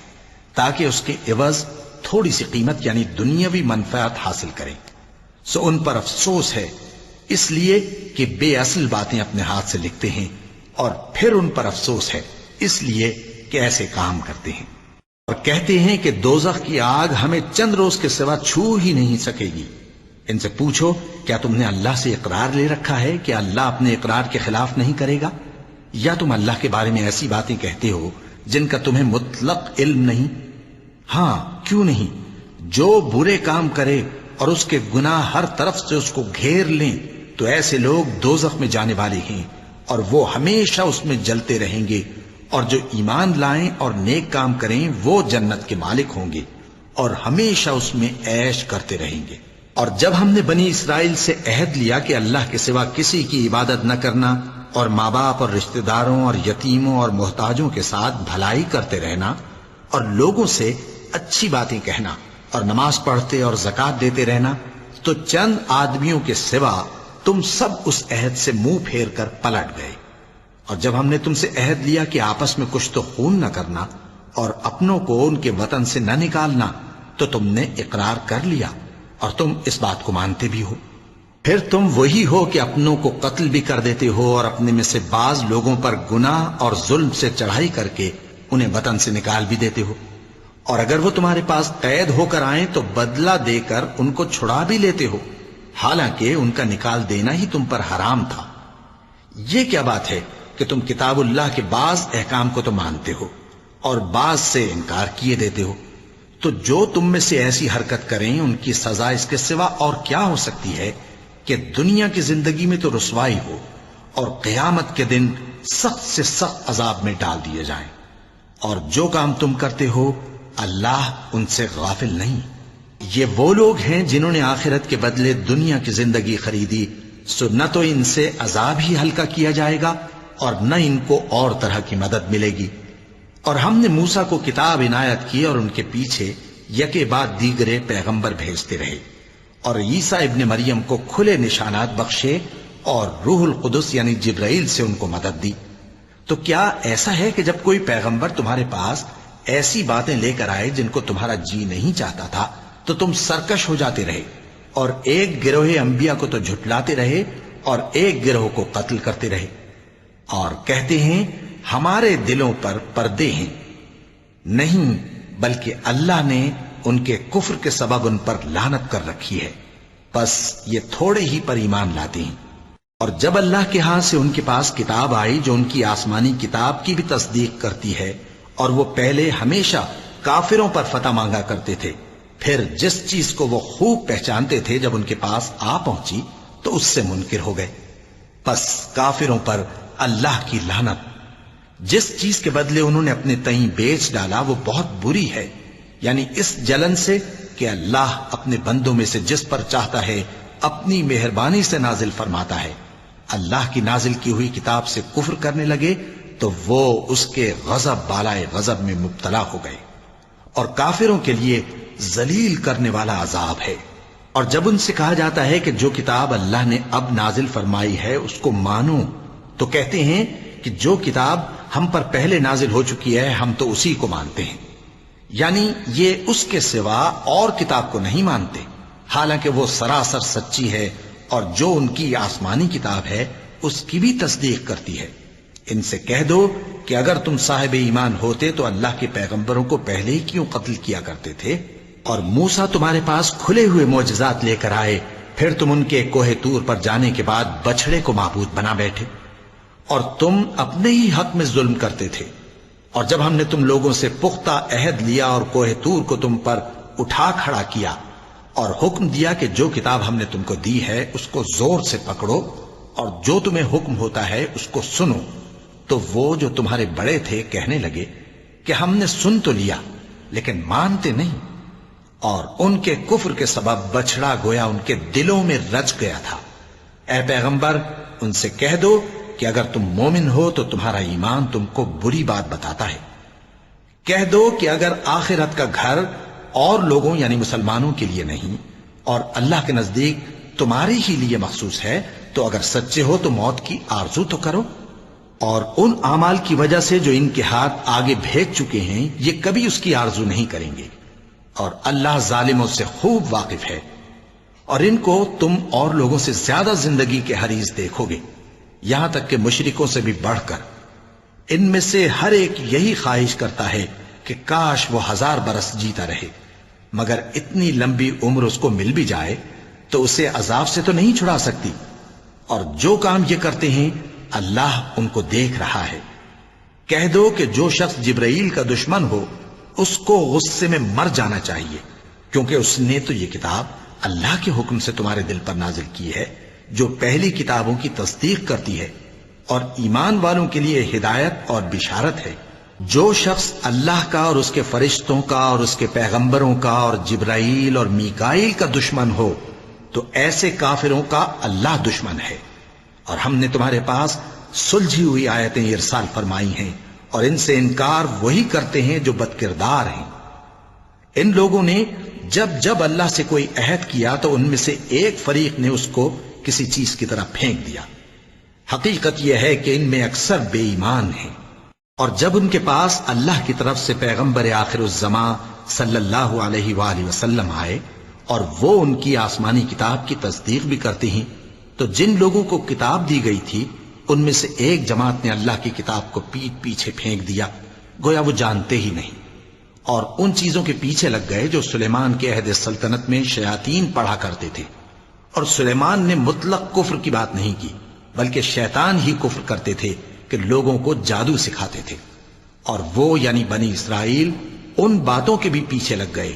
تاکہ اس کے عوض تھوڑی سی قیمت یعنی دنیاوی منفعت حاصل کریں۔ سو ان پر افسوس ہے اس لیے کہ بے اصل باتیں اپنے ہاتھ سے لکھتے ہیں، اور پھر ان پر افسوس ہے اس لیے کہ ایسے کام کرتے ہیں، اور کہتے ہیں کہ دوزخ کی آگ ہمیں چند روز کے سوا چھو ہی نہیں سکے گی۔ ان سے پوچھو کیا تم نے اللہ سے اقرار لے رکھا ہے کہ اللہ اپنے اقرار کے خلاف نہیں کرے گا؟ یا تم اللہ کے بارے میں ایسی باتیں کہتے ہو جن کا تمہیں مطلق علم نہیں؟ ہاں کیوں نہیں، جو برے کام کرے اور اس کے گناہ ہر طرف سے اس کو گھیر لیں تو ایسے لوگ دوزخ میں جانے والے ہیں، اور وہ ہمیشہ اس میں جلتے رہیں گے، اور جو ایمان لائیں اور نیک کام کریں وہ جنت کے مالک ہوں گے اور ہمیشہ اس میں عیش کرتے رہیں گے۔ اور جب ہم نے بنی اسرائیل سے عہد لیا کہ اللہ کے سوا کسی کی عبادت نہ کرنا، اور ماں باپ اور رشتہ داروں اور یتیموں اور محتاجوں کے ساتھ بھلائی کرتے رہنا، اور لوگوں سے اچھی باتیں کہنا، اور نماز پڑھتے اور زکوٰۃ دیتے رہنا، تو چند آدمیوں کے سوا تم سب اس عہد سے منہ پھیر کر پلٹ گئے۔ اور جب ہم نے تم سے عہد لیا کہ آپس میں کچھ تو خون نہ کرنا اور اپنوں کو ان کے وطن سے نہ نکالنا، تو تم نے اقرار کر لیا اور تم اس بات کو مانتے بھی ہو۔ پھر تم وہی ہو کہ اپنوں کو قتل بھی کر دیتے ہو اور اپنے میں سے بعض لوگوں پر گناہ اور ظلم سے چڑھائی کر کے انہیں وطن سے نکال بھی دیتے ہو، اور اگر وہ تمہارے پاس قید ہو کر آئیں تو بدلہ دے کر ان کو چھڑا بھی لیتے ہو، حالانکہ ان کا نکال دینا ہی تم پر حرام تھا۔ یہ کیا بات ہے کہ تم کتاب اللہ کے بعض احکام کو تو مانتے ہو اور بعض سے انکار کیے دیتے ہو؟ تو جو تم میں سے ایسی حرکت کریں ان کی سزا اس کے سوا اور کیا ہو سکتی ہے کہ دنیا کی زندگی میں تو رسوائی ہو اور قیامت کے دن سخت سے سخت عذاب میں ڈال دیے جائیں۔ اور جو کام تم کرتے ہو اللہ ان سے غافل نہیں۔ یہ وہ لوگ ہیں جنہوں نے آخرت کے بدلے دنیا کی زندگی خریدی، سو نہ تو ان سے عذاب ہی ہلکا کیا جائے گا اور نہ ان کو اور طرح کی مدد ملے گی۔ اور ہم نے موسیٰ کو کتاب عنایت کی اور ان کے پیچھے یکے بعد دیگرے پیغمبر بھیجتے رہے، اور عیسیٰ ابن مریم کو کھلے نشانات بخشے اور روح القدس یعنی جبرائیل سے ان کو مدد دی۔ تو کیا ایسا ہے کہ جب کوئی پیغمبر تمہارے پاس ایسی باتیں لے کر آئے جن کو تمہارا جی نہیں چاہتا تھا تو تم سرکش ہو جاتے رہے، اور ایک گروہ انبیاء کو تو جھٹلاتے رہے اور ایک گروہ کو قتل کرتے رہے، اور کہتے ہیں ہمارے دلوں پر پردے ہیں؟ نہیں، بلکہ اللہ نے ان کے کفر کے سبب ان پر لعنت کر رکھی ہے، بس یہ تھوڑے ہی پر ایمان لاتے ہیں۔ اور جب اللہ کے ہاں سے ان کے پاس کتاب آئی جو ان کی آسمانی کتاب کی بھی تصدیق کرتی ہے، اور وہ پہلے ہمیشہ کافروں پر فتح مانگا کرتے تھے، پھر جس چیز کو وہ خوب پہچانتے تھے جب ان کے پاس آ پہنچی تو اس سے منکر ہو گئے۔ پس کافروں پر اللہ کی لعنت۔ جس چیز کے بدلے انہوں نے اپنے تئیں بیچ ڈالا وہ بہت بری ہے، یعنی اس جلن سے کہ اللہ اپنے بندوں میں سے جس پر چاہتا ہے اپنی مہربانی سے نازل فرماتا ہے۔ اللہ کی نازل کی ہوئی کتاب سے کفر کرنے لگے تو وہ اس کے غضب بالائے غضب میں مبتلا ہو گئے، اور کافروں کے لیے ذلیل کرنے والا عذاب ہے۔ اور جب ان سے کہا جاتا ہے کہ جو کتاب اللہ نے اب نازل فرمائی ہے اس کو مانو، تو کہتے ہیں کہ جو کتاب ہم پر پہلے نازل ہو چکی ہے ہم تو اسی کو مانتے ہیں، یعنی یہ اس کے سوا اور کتاب کو نہیں مانتے، حالانکہ وہ سراسر سچی ہے، اور جو ان کی آسمانی کتاب ہے اس کی بھی تصدیق کرتی ہے۔ ان سے کہہ دو کہ اگر تم صاحب ایمان ہوتے تو اللہ کے پیغمبروں کو پہلے ہی کیوں قتل کیا کرتے تھے؟ اور موسیٰ تمہارے پاس کھلے ہوئے معجزات لے کر آئے، پھر تم ان کے کوہ طور پر جانے کے بعد بچڑے کو معبود بنا بیٹھے، اور تم اپنے ہی حق میں ظلم کرتے تھے۔ اور جب ہم نے تم لوگوں سے پختہ عہد لیا اور کوہ طور کو تم پر اٹھا کھڑا کیا اور حکم دیا کہ جو کتاب ہم نے تم کو دی ہے اس کو زور سے پکڑو اور جو تمہیں حکم ہوتا ہے اس کو سنو، تو وہ جو تمہارے بڑے تھے کہنے لگے کہ ہم نے سن تو لیا لیکن مانتے نہیں، اور ان کے کفر کے سبب بچڑا گویا ان کے دلوں میں رچ گیا تھا۔ اے پیغمبر ان سے کہہ دو کہ اگر تم مومن ہو تو تمہارا ایمان تم کو بری بات بتاتا ہے۔ کہہ دو کہ اگر آخرت کا گھر اور لوگوں یعنی مسلمانوں کے لیے نہیں اور اللہ کے نزدیک تمہارے ہی لیے مخصوص ہے تو اگر سچے ہو تو موت کی آرزو تو کرو، اور ان اعمال کی وجہ سے جو ان کے ہاتھ آگے بھیج چکے ہیں یہ کبھی اس کی آرزو نہیں کریں گے، اور اللہ ظالموں سے خوب واقف ہے۔ اور ان کو تم اور لوگوں سے زیادہ زندگی کے حریص دیکھو گے، یہاں تک کہ مشرکوں سے بھی بڑھ کر۔ ان میں سے ہر ایک یہی خواہش کرتا ہے کہ کاش وہ 1000 برس جیتا رہے، مگر اتنی لمبی عمر اس کو مل بھی جائے تو اسے عذاب سے تو نہیں چھڑا سکتی، اور جو کام یہ کرتے ہیں اللہ ان کو دیکھ رہا ہے۔ کہہ دو کہ جو شخص جبرائیل کا دشمن ہو اس کو غصے میں مر جانا چاہیے، کیونکہ اس نے تو یہ کتاب اللہ کے حکم سے تمہارے دل پر نازل کی ہے جو پہلی کتابوں کی تصدیق کرتی ہے، اور ایمان والوں کے لیے ہدایت اور بشارت ہے۔ جو شخص اللہ کا اور اس کے فرشتوں کا اور اس کے پیغمبروں کا اور جبرائیل اور میکائیل کا دشمن ہو تو ایسے کافروں کا اللہ دشمن ہے۔ اور ہم نے تمہارے پاس سلجھی ہوئی آیتیں ارسال فرمائی ہیں، اور ان سے انکار وہی کرتے ہیں جو بد کردار ہیں۔ ان لوگوں نے جب جب اللہ سے کوئی عہد کیا تو ان میں سے ایک فریق نے اس کو کسی چیز کی طرح پھینک دیا۔ حقیقت یہ ہے کہ ان میں اکثر بے ایمان ہیں، اور جب ان کے پاس اللہ کی طرف سے پیغمبر آخر الزماں صلی اللہ علیہ وآلہ وسلم آئے اور وہ ان کی آسمانی کتاب کی تصدیق بھی کرتے ہیں، تو جن لوگوں کو کتاب دی گئی تھی ان میں سے ایک جماعت نے اللہ کی کتاب کو پیٹ پیچھے پھینک دیا، گویا وہ جانتے ہی نہیں، اور ان چیزوں کے پیچھے لگ گئے جو سلیمان کے عہد سلطنت میں شیاطین پڑھا کرتے تھے۔ اور سلیمان نے مطلق کفر کی بات نہیں کی، بلکہ شیطان ہی کفر کرتے تھے کہ لوگوں کو جادو سکھاتے تھے، اور وہ یعنی بنی اسرائیل ان باتوں کے بھی پیچھے لگ گئے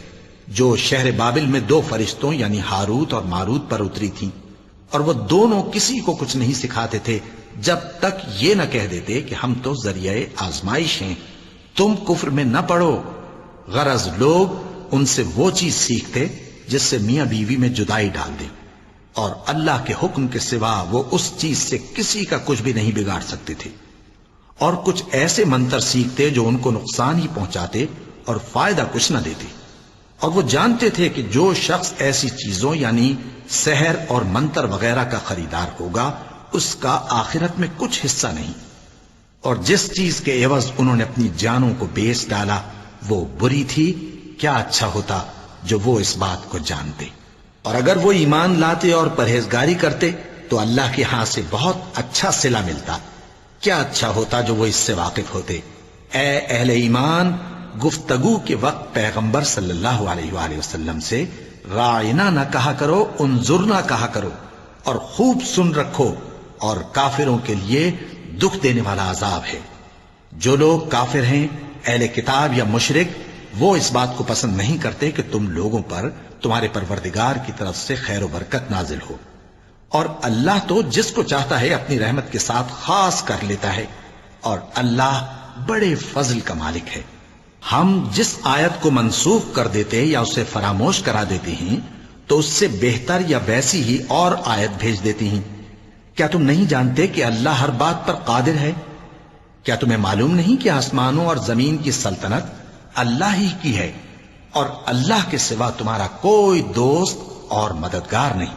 جو شہر بابل میں 2 فرشتوں یعنی ہاروت اور ماروت پر اتری تھیں، اور وہ دونوں کسی کو کچھ نہیں سکھاتے تھے جب تک یہ نہ کہہ دیتے کہ ہم تو ذریعہ آزمائش ہیں، تم کفر میں نہ پڑو۔ غرض لوگ ان سے وہ چیز سیکھتے جس سے میاں بیوی میں جدائی ڈال دے، اور اللہ کے حکم کے سوا وہ اس چیز سے کسی کا کچھ بھی نہیں بگاڑ سکتے تھے، اور کچھ ایسے منتر سیکھتے جو ان کو نقصان ہی پہنچاتے اور فائدہ کچھ نہ دیتے، اور وہ جانتے تھے کہ جو شخص ایسی چیزوں یعنی سحر اور منتر وغیرہ کا خریدار ہوگا اس کا آخرت میں کچھ حصہ نہیں، اور جس چیز کے عوض انہوں نے اپنی جانوں کو بیچ ڈالا وہ بری تھی، کیا اچھا ہوتا جو وہ اس بات کو جانتے۔ اور اگر وہ ایمان لاتے اور پرہیزگاری کرتے تو اللہ کے ہاں سے بہت اچھا صلہ ملتا، کیا اچھا ہوتا جو وہ اس سے واقف ہوتے۔ اے اہل ایمان، گفتگو کے وقت پیغمبر صلی اللہ علیہ وآلہ وسلم سے راعنا نہ کہا کرو، انظرنا کہا کرو، اور خوب سن رکھو، اور کافروں کے لیے دکھ دینے والا عذاب ہے۔ جو لوگ کافر ہیں، اہل کتاب یا مشرک، وہ اس بات کو پسند نہیں کرتے کہ تم لوگوں پر تمہارے پروردگار کی طرف سے خیر و برکت نازل ہو، اور اللہ تو جس کو چاہتا ہے اپنی رحمت کے ساتھ خاص کر لیتا ہے، اور اللہ بڑے فضل کا مالک ہے۔ ہم جس آیت کو منسوخ کر دیتے یا اسے فراموش کرا دیتے ہیں تو اس سے بہتر یا ویسی ہی اور آیت بھیج دیتی ہیں۔ کیا تم نہیں جانتے کہ اللہ ہر بات پر قادر ہے؟ کیا تمہیں معلوم نہیں کہ آسمانوں اور زمین کی سلطنت اللہ ہی کی ہے، اور اللہ کے سوا تمہارا کوئی دوست اور مددگار نہیں؟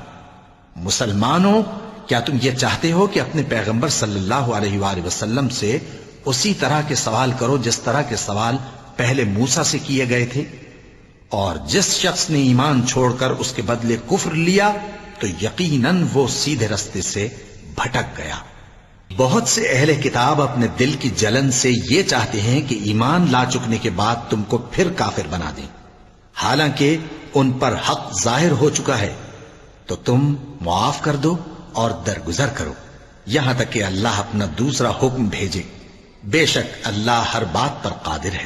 مسلمانوں، کیا تم یہ چاہتے ہو کہ اپنے پیغمبر صلی اللہ علیہ وآلہ وسلم سے اسی طرح کے سوال کرو جس طرح کے سوال پہلے موسیٰ سے کیے گئے تھے؟ اور جس شخص نے ایمان چھوڑ کر اس کے بدلے کفر لیا تو یقیناً وہ سیدھے رستے سے بھٹک گیا۔ بہت سے اہل کتاب اپنے دل کی جلن سے یہ چاہتے ہیں کہ ایمان لا چکنے کے بعد تم کو پھر کافر بنا دیں، حالانکہ ان پر حق ظاہر ہو چکا ہے۔ تو تم معاف کر دو اور درگزر کرو یہاں تک کہ اللہ اپنا دوسرا حکم بھیجے۔ بے شک اللہ ہر بات پر قادر ہے۔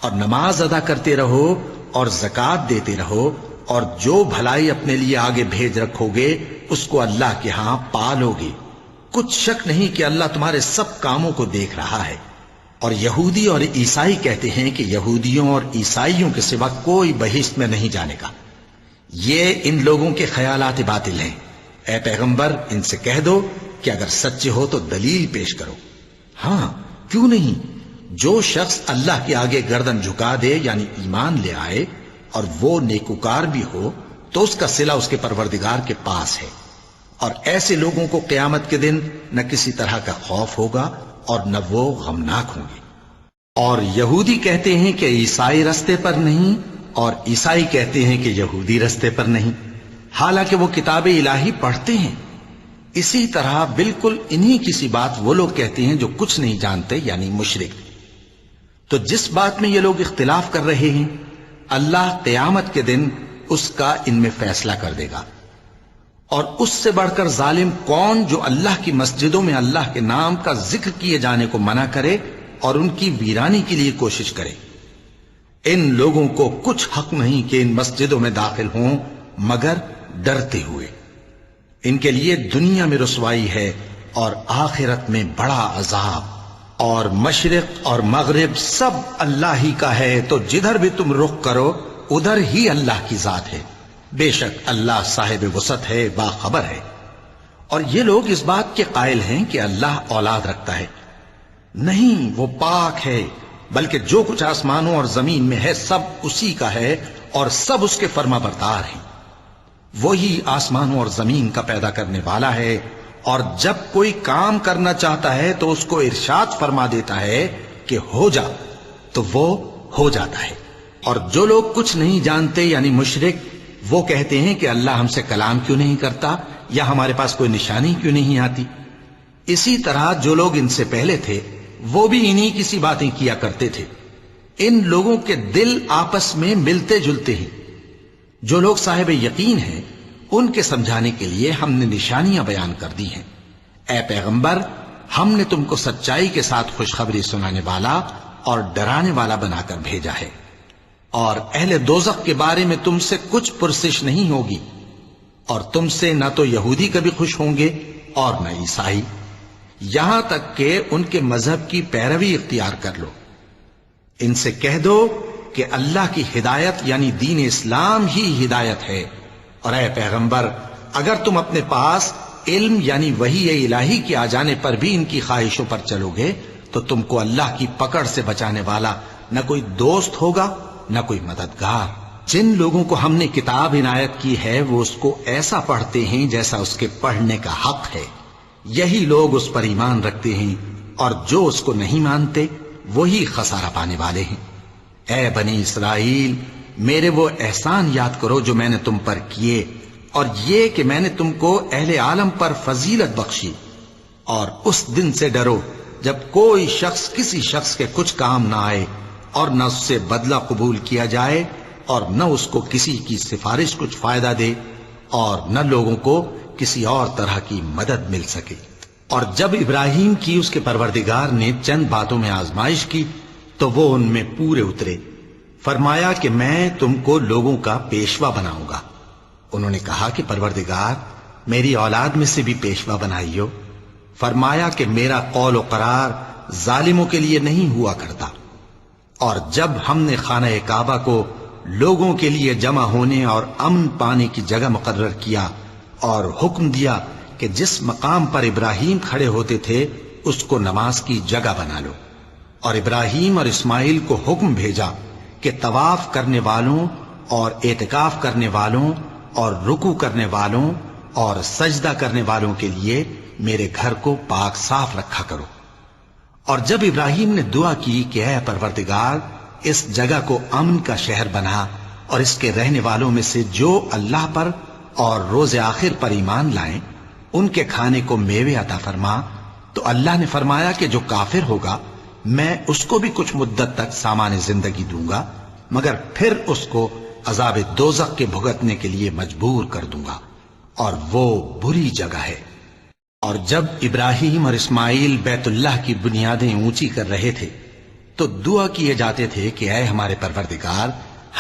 اور نماز ادا کرتے رہو اور زکوٰۃ دیتے رہو، اور جو بھلائی اپنے لیے آگے بھیج رکھو گے اس کو اللہ کے ہاں پالو گے۔ کچھ شک نہیں کہ اللہ تمہارے سب کاموں کو دیکھ رہا ہے۔ اور یہودی اور عیسائی کہتے ہیں کہ یہودیوں اور عیسائیوں کے سوا کوئی بہشت میں نہیں جانے گا۔ یہ ان لوگوں کے خیالات باطل ہیں۔ اے پیغمبر، ان سے کہہ دو کہ اگر سچے ہو تو دلیل پیش کرو۔ ہاں، کیوں نہیں؟ جو شخص اللہ کے آگے گردن جھکا دے یعنی ایمان لے آئے اور وہ نیکوکار بھی ہو تو اس کا صلہ اس کے پروردگار کے پاس ہے، اور ایسے لوگوں کو قیامت کے دن نہ کسی طرح کا خوف ہوگا اور نہ وہ غمناک ہوں گے۔ اور یہودی کہتے ہیں کہ عیسائی رستے پر نہیں، اور عیسائی کہتے ہیں کہ یہودی رستے پر نہیں، حالانکہ وہ کتاب الہی پڑھتے ہیں۔ اسی طرح بالکل انہی کسی بات وہ لوگ کہتے ہیں جو کچھ نہیں جانتے یعنی مشرک۔ تو جس بات میں یہ لوگ اختلاف کر رہے ہیں اللہ قیامت کے دن اس کا ان میں فیصلہ کر دے گا۔ اور اس سے بڑھ کر ظالم کون جو اللہ کی مسجدوں میں اللہ کے نام کا ذکر کیے جانے کو منع کرے اور ان کی ویرانی کے لیے کوشش کرے۔ ان لوگوں کو کچھ حق نہیں کہ ان مسجدوں میں داخل ہوں مگر ڈرتے ہوئے۔ ان کے لیے دنیا میں رسوائی ہے اور آخرت میں بڑا عذاب۔ اور مشرق اور مغرب سب اللہ ہی کا ہے، تو جدھر بھی تم رخ کرو ادھر ہی اللہ کی ذات ہے۔ بے شک اللہ صاحب وسعت ہے، باخبر ہے۔ اور یہ لوگ اس بات کے قائل ہیں کہ اللہ اولاد رکھتا ہے۔ نہیں، وہ پاک ہے، بلکہ جو کچھ آسمانوں اور زمین میں ہے سب اسی کا ہے، اور سب اس کے فرما بردار ہیں۔ وہی آسمانوں اور زمین کا پیدا کرنے والا ہے، اور جب کوئی کام کرنا چاہتا ہے تو اس کو ارشاد فرما دیتا ہے کہ ہو جا، تو وہ ہو جاتا ہے۔ اور جو لوگ کچھ نہیں جانتے یعنی مشرک، وہ کہتے ہیں کہ اللہ ہم سے کلام کیوں نہیں کرتا، یا ہمارے پاس کوئی نشانی کیوں نہیں آتی۔ اسی طرح جو لوگ ان سے پہلے تھے وہ بھی انہی کسی باتیں کیا کرتے تھے۔ ان لوگوں کے دل آپس میں ملتے جلتے ہیں۔ جو لوگ صاحب یقین ہیں ان کے سمجھانے کے لیے ہم نے نشانیاں بیان کر دی ہیں۔ اے پیغمبر، ہم نے تم کو سچائی کے ساتھ خوشخبری سنانے والا اور ڈرانے والا بنا کر بھیجا ہے، اور اہل دوزخ کے بارے میں تم سے کچھ پرسش نہیں ہوگی، اور تم سے نہ تو یہودی کبھی خوش ہوں گے اور نہ عیسائی، یہاں تک کہ ان کے مذہب کی پیروی اختیار کر لو۔ ان سے کہہ دو کہ اللہ کی ہدایت یعنی دین اسلام ہی ہدایت ہے، اور اے پیغمبر، اگر تم اپنے پاس علم یعنی وحی الہی کے آ جانے پر بھی ان کی خواہشوں پر چلو گے تو تم کو اللہ کی پکڑ سے بچانے والا نہ کوئی دوست ہوگا نہ کوئی مددگار۔ جن لوگوں کو ہم نے کتاب عنایت کی ہے وہ اس کو ایسا پڑھتے ہیں جیسا اس کے پڑھنے کا حق ہے، یہی لوگ اس پر ایمان رکھتے ہیں، اور جو اس کو نہیں مانتے وہی خسارہ پانے والے ہیں۔ اے بنی اسرائیل، میرے وہ احسان یاد کرو جو میں نے تم پر کیے، اور یہ کہ میں نے تم کو اہل عالم پر فضیلت بخشی، اور اس دن سے ڈرو جب کوئی شخص کسی شخص کے کچھ کام نہ آئے اور نہ اس سے بدلہ قبول کیا جائے، اور نہ اس کو کسی کی سفارش کچھ فائدہ دے، اور نہ لوگوں کو کسی اور طرح کی مدد مل سکے۔ اور جب ابراہیم کی اس کے پروردگار نے چند باتوں میں آزمائش کی تو وہ ان میں پورے اترے۔ فرمایا کہ میں تم کو لوگوں کا پیشوا بناؤں گا۔ انہوں نے کہا کہ پروردگار میری اولاد میں سے بھی پیشوا بنائیو۔ فرمایا کہ میرا قول و قرار ظالموں کے لیے نہیں ہوا کرتا۔ اور جب ہم نے خانہ کعبہ کو لوگوں کے لیے جمع ہونے اور امن پانے کی جگہ مقرر کیا اور حکم دیا کہ جس مقام پر ابراہیم کھڑے ہوتے تھے اس کو نماز کی جگہ بنا لو، اور ابراہیم اور اسماعیل کو حکم بھیجا کہ طواف کرنے والوں اور اعتکاف کرنے والوں اور رکوع کرنے والوں اور سجدہ کرنے والوں کے لیے میرے گھر کو پاک صاف رکھا کرو۔ اور جب ابراہیم نے دعا کی کہ اے پروردگار اس جگہ کو امن کا شہر بنا اور اس کے رہنے والوں میں سے جو اللہ پر اور روز آخر پر ایمان لائیں ان کے کھانے کو میوے عطا فرما، تو اللہ نے فرمایا کہ جو کافر ہوگا میں اس کو بھی کچھ مدت تک سامان زندگی دوں گا، مگر پھر اس کو عذاب دوزخ کے بھگتنے کے لیے مجبور کر دوں گا، اور وہ بری جگہ ہے۔ اور جب ابراہیم اور اسماعیل بیت اللہ کی بنیادیں اونچی کر رہے تھے تو دعا کیے جاتے تھے کہ اے ہمارے پروردگار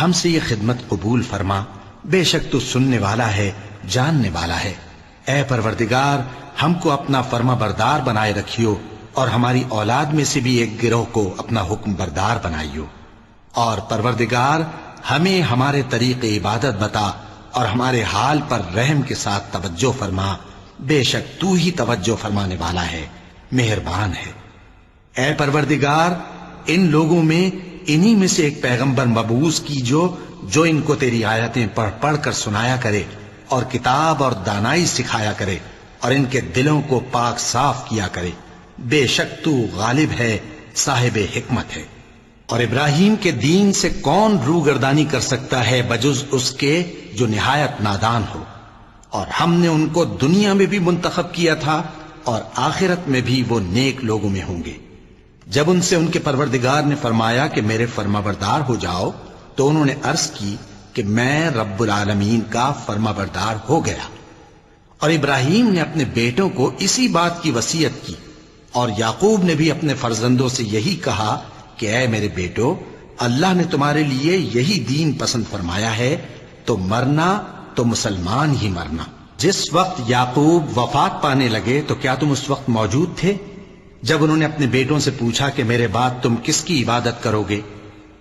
ہم سے یہ خدمت قبول فرما، بے شک تو سننے والا ہے، جاننے والا ہے۔ اے پروردگار ہم کو اپنا فرما بردار بنائے رکھیو، اور ہماری اولاد میں سے بھی ایک گروہ کو اپنا حکم بردار بنائیو، اور پروردگار ہمیں ہمارے طریق عبادت بتا اور ہمارے حال پر رحم کے ساتھ توجہ فرما، بے شک تو ہی توجہ فرمانے والا ہے، مہربان ہے۔ اے پروردگار ان لوگوں میں انہی میں سے ایک پیغمبر مبعوث کیجو جو ان کو تیری آیتیں پڑھ پڑھ کر سنایا کرے اور کتاب اور دانائی سکھایا کرے اور ان کے دلوں کو پاک صاف کیا کرے، بے شک تو غالب ہے، صاحب حکمت ہے۔ اور ابراہیم کے دین سے کون روگردانی کر سکتا ہے بجز اس کے جو نہایت نادان ہو، اور ہم نے ان کو دنیا میں بھی منتخب کیا تھا اور آخرت میں بھی وہ نیک لوگوں میں ہوں گے۔ جب ان سے ان کے پروردگار نے فرمایا کہ میرے فرما بردار ہو جاؤ تو انہوں نے عرض کی کہ میں رب العالمین کا فرما بردار ہو گیا۔ اور ابراہیم نے اپنے بیٹوں کو اسی بات کی وصیت کی، اور یعقوب نے بھی اپنے فرزندوں سے یہی کہا کہ اے میرے بیٹو، اللہ نے تمہارے لیے یہی دین پسند فرمایا ہے، تو مرنا تو مسلمان ہی مرنا۔ جس وقت یعقوب وفات پانے لگے تو کیا تم اس وقت موجود تھے جب انہوں نے اپنے بیٹوں سے پوچھا کہ میرے بعد تم کس کی عبادت کرو گے؟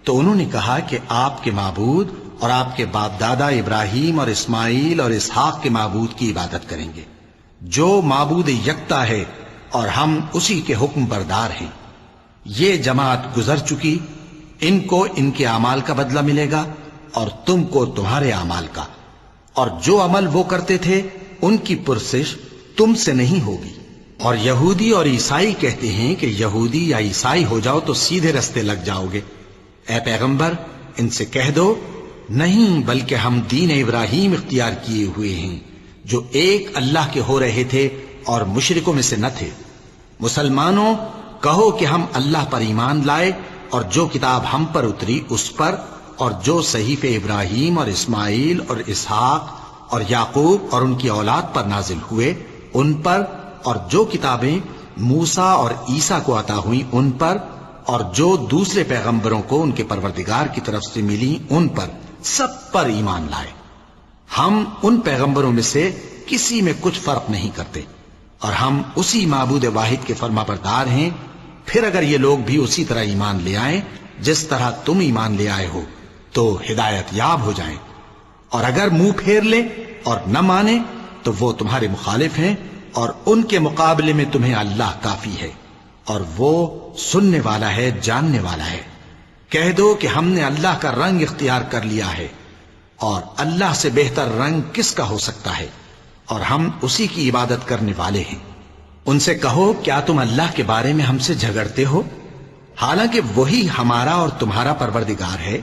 تو انہوں نے کہا کہ آپ کے معبود اور آپ کے باپ دادا ابراہیم اور اسماعیل اور اسحاق کے معبود کی عبادت کریں گے، جو معبود یکتا ہے اور ہم اسی کے حکم بردار ہیں۔ یہ جماعت گزر چکی، ان کو ان کے اعمال کا بدلہ ملے گا اور تم کو تمہارے اعمال کا، اور جو عمل وہ کرتے تھے ان کی پرسش تم سے نہیں ہوگی۔ اور یہودی اور عیسائی کہتے ہیں کہ یہودی یا عیسائی ہو جاؤ تو سیدھے رستے لگ جاؤ گے۔ اے پیغمبر ان سے کہہ دو نہیں، بلکہ ہم دین ابراہیم اختیار کیے ہوئے ہیں جو ایک اللہ کے ہو رہے تھے اور مشرکوں میں سے نہ تھے۔ مسلمانوں کہو کہ ہم اللہ پر ایمان لائے اور جو کتاب ہم پر اتری اس پر، اور جو صحیفے ابراہیم اور اسماعیل اور اسحاق اور یعقوب اور ان کی اولاد پر نازل ہوئے ان پر، اور جو کتابیں موسیٰ اور عیسیٰ کو عطا ہوئیں ان پر، اور جو دوسرے پیغمبروں کو ان کے پروردگار کی طرف سے ملی ان پر، سب پر ایمان لائے۔ ہم ان پیغمبروں میں سے کسی میں کچھ فرق نہیں کرتے، اور ہم اسی معبود واحد کے فرما بردار ہیں۔ پھر اگر یہ لوگ بھی اسی طرح ایمان لے آئیں جس طرح تم ایمان لے آئے ہو تو ہدایت یاب ہو جائیں، اور اگر منہ پھیر لیں اور نہ مانے تو وہ تمہارے مخالف ہیں، اور ان کے مقابلے میں تمہیں اللہ کافی ہے، اور وہ سننے والا ہے، جاننے والا ہے۔ کہہ دو کہ ہم نے اللہ کا رنگ اختیار کر لیا ہے، اور اللہ سے بہتر رنگ کس کا ہو سکتا ہے، اور ہم اسی کی عبادت کرنے والے ہیں۔ ان سے کہو کیا تم اللہ کے بارے میں ہم سے جھگڑتے ہو، حالانکہ وہی ہمارا اور تمہارا پروردگار ہے،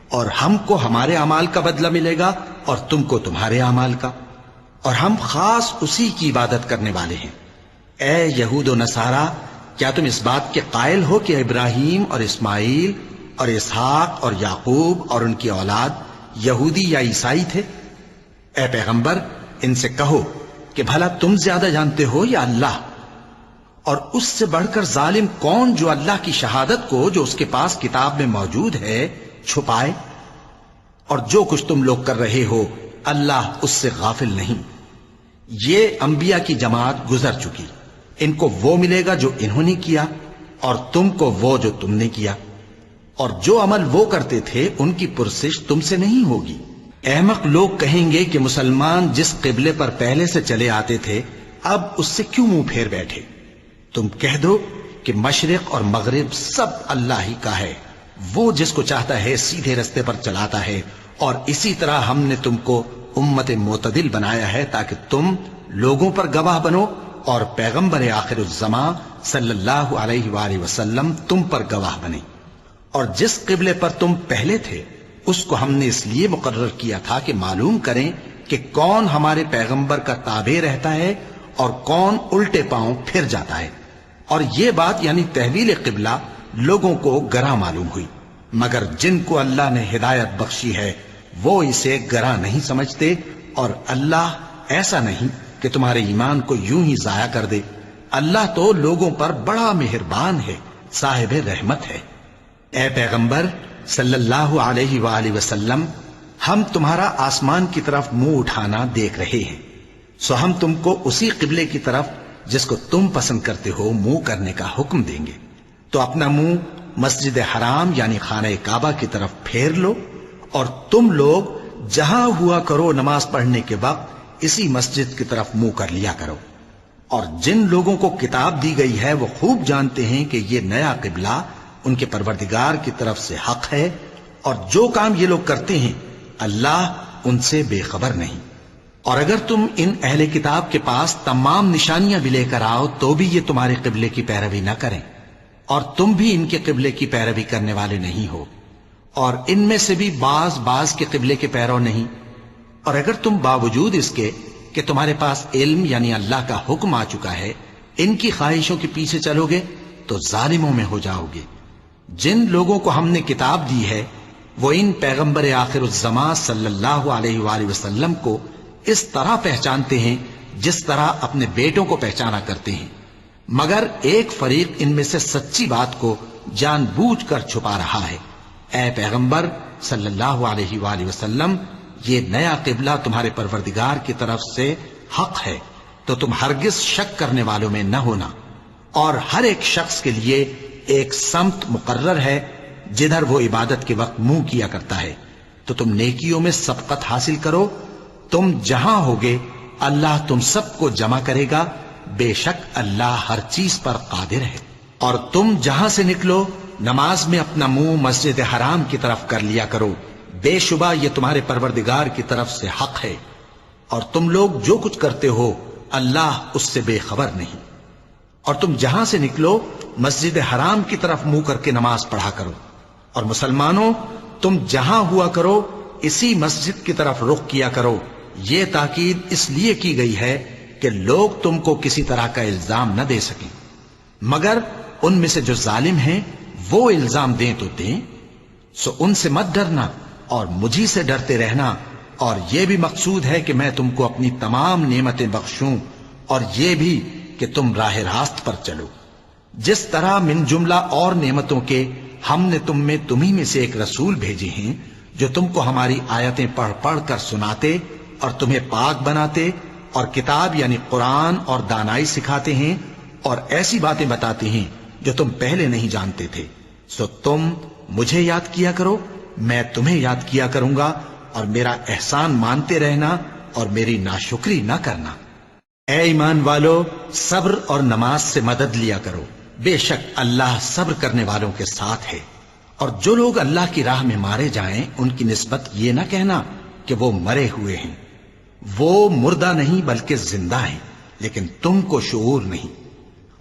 اور ہم کو ہمارے اعمال کا بدلہ ملے گا اور تم کو تمہارے اعمال کا، اور ہم خاص اسی کی عبادت کرنے والے ہیں۔ اے یہود و نصارا، کیا تم اس بات کے قائل ہو کہ ابراہیم اور اسماعیل اور اسحاق اور یعقوب اور ان کی اولاد یہودی یا عیسائی تھے؟ اے پیغمبر ان سے کہو کہ بھلا تم زیادہ جانتے ہو یا اللہ؟ اور اس سے بڑھ کر ظالم کون جو اللہ کی شہادت کو جو اس کے پاس کتاب میں موجود ہے چھپائے؟ اور جو کچھ تم لوگ کر رہے ہو اللہ اس سے غافل نہیں۔ یہ انبیاء کی جماعت گزر چکی، ان کو وہ ملے گا جو انہوں نے کیا، اور تم کو وہ جو تم نے کیا، اور جو عمل وہ کرتے تھے ان کی پرسش تم سے نہیں ہوگی۔ احمق لوگ کہیں گے کہ مسلمان جس قبلے پر پہلے سے چلے آتے تھے اب اس سے کیوں منہ پھیر بیٹھے؟ تم کہہ دو کہ مشرق اور مغرب سب اللہ ہی کا ہے، وہ جس کو چاہتا ہے سیدھے رستے پر چلاتا ہے، اور اسی طرح ہم نے تم کو امت معتدل بنایا ہے تاکہ تم لوگوں پر گواہ بنو، اور پیغمبر آخر الزمان صلی اللہ علیہ وآلہ وسلم تم پر گواہ بنے۔ اور جس قبلے پر تم پہلے تھے اس کو ہم نے اس لیے مقرر کیا تھا کہ معلوم کریں کہ کون ہمارے پیغمبر کا تابع رہتا ہے اور کون الٹے پاؤں پھر جاتا ہے۔ اور یہ بات یعنی تحویل قبلہ لوگوں کو گراں معلوم ہوئی، مگر جن کو اللہ نے ہدایت بخشی ہے وہ اسے گراں نہیں سمجھتے، اور اللہ ایسا نہیں کہ تمہارے ایمان کو یوں ہی ضائع کر دے۔ اللہ تو لوگوں پر بڑا مہربان ہے، صاحب رحمت ہے۔ اے پیغمبر صلی اللہ علیہ وآلہ وسلم، ہم تمہارا آسمان کی طرف منہ اٹھانا دیکھ رہے ہیں، سو ہم تم کو اسی قبلے کی طرف جس کو تم پسند کرتے ہو منہ کرنے کا حکم دیں گے، تو اپنا منہ مسجد حرام یعنی خانہ کعبہ کی طرف پھیر لو، اور تم لوگ جہاں ہوا کرو نماز پڑھنے کے وقت اسی مسجد کی طرف منہ کر لیا کرو۔ اور جن لوگوں کو کتاب دی گئی ہے وہ خوب جانتے ہیں کہ یہ نیا قبلہ ان کے پروردگار کی طرف سے حق ہے، اور جو کام یہ لوگ کرتے ہیں اللہ ان سے بے خبر نہیں۔ اور اگر تم ان اہل کتاب کے پاس تمام نشانیاں بھی لے کر آؤ تو بھی یہ تمہارے قبلے کی پیروی نہ کریں، اور تم بھی ان کے قبلے کی پیروی کرنے والے نہیں ہو، اور ان میں سے بھی بعض کے قبلے کے پیرو نہیں۔ اور اگر تم باوجود اس کے کہ تمہارے پاس علم یعنی اللہ کا حکم آ چکا ہے ان کی خواہشوں کے پیچھے چلو گے تو ظالموں میں ہو جاؤ گے۔ جن لوگوں کو ہم نے کتاب دی ہے وہ ان پیغمبر آخر الزمان صلی اللہ علیہ وآلہ وسلم کو اس طرح پہچانتے ہیں جس طرح اپنے بیٹوں کو پہچانا کرتے ہیں، مگر ایک فریق ان میں سے سچی بات کو جان بوجھ کر چھپا رہا ہے۔ اے پیغمبر صلی اللہ علیہ وآلہ وسلم، یہ نیا قبلہ تمہارے پروردگار کی طرف سے حق ہے، تو تم ہرگز شک کرنے والوں میں نہ ہونا، اور ہر ایک شخص کے لیے ایک سمت مقرر ہے جدھر وہ عبادت کے وقت منہ کیا کرتا ہے، تو تم نیکیوں میں سبقت حاصل کرو۔ تم جہاں ہوگے اللہ تم سب کو جمع کرے گا، بے شک اللہ ہر چیز پر قادر ہے۔ اور تم جہاں سے نکلو نماز میں اپنا منہ مسجد حرام کی طرف کر لیا کرو، بے شبہ یہ تمہارے پروردگار کی طرف سے حق ہے، اور تم لوگ جو کچھ کرتے ہو اللہ اس سے بے خبر نہیں۔ اور تم جہاں سے نکلو مسجد حرام کی طرف منہ کر کے نماز پڑھا کرو، اور مسلمانوں تم جہاں ہوا کرو اسی مسجد کی طرف رخ کیا کرو۔ یہ تاکید اس لیے کی گئی ہے کہ لوگ تم کو کسی طرح کا الزام نہ دے سکیں، مگر ان میں سے جو ظالم ہیں وہ الزام دیں تو دیں، سو ان سے مت ڈرنا اور مجھی سے ڈرتے رہنا، اور یہ بھی مقصود ہے کہ میں تم کو اپنی تمام نعمتیں بخشوں، اور یہ بھی کہ تم راہ راست پر چلو۔ جس طرح من جملہ اور نعمتوں کے ہم نے تمہیں میں سے ایک رسول بھیجے ہیں جو تم کو ہماری آیتیں پڑھ پڑھ کر سناتے اور تمہیں پاک بناتے، اور کتاب یعنی قرآن اور دانائی سکھاتے ہیں، اور ایسی باتیں بتاتے ہیں جو تم پہلے نہیں جانتے تھے، سو تم مجھے یاد کیا کرو، میں تمہیں یاد کیا کروں گا، اور میرا احسان مانتے رہنا اور میری ناشکری نہ کرنا۔ اے ایمان والو، صبر اور نماز سے مدد لیا کرو، بے شک اللہ صبر کرنے والوں کے ساتھ ہے۔ اور جو لوگ اللہ کی راہ میں مارے جائیں ان کی نسبت یہ نہ کہنا کہ وہ مرے ہوئے ہیں، وہ مردہ نہیں بلکہ زندہ ہیں، لیکن تم کو شعور نہیں۔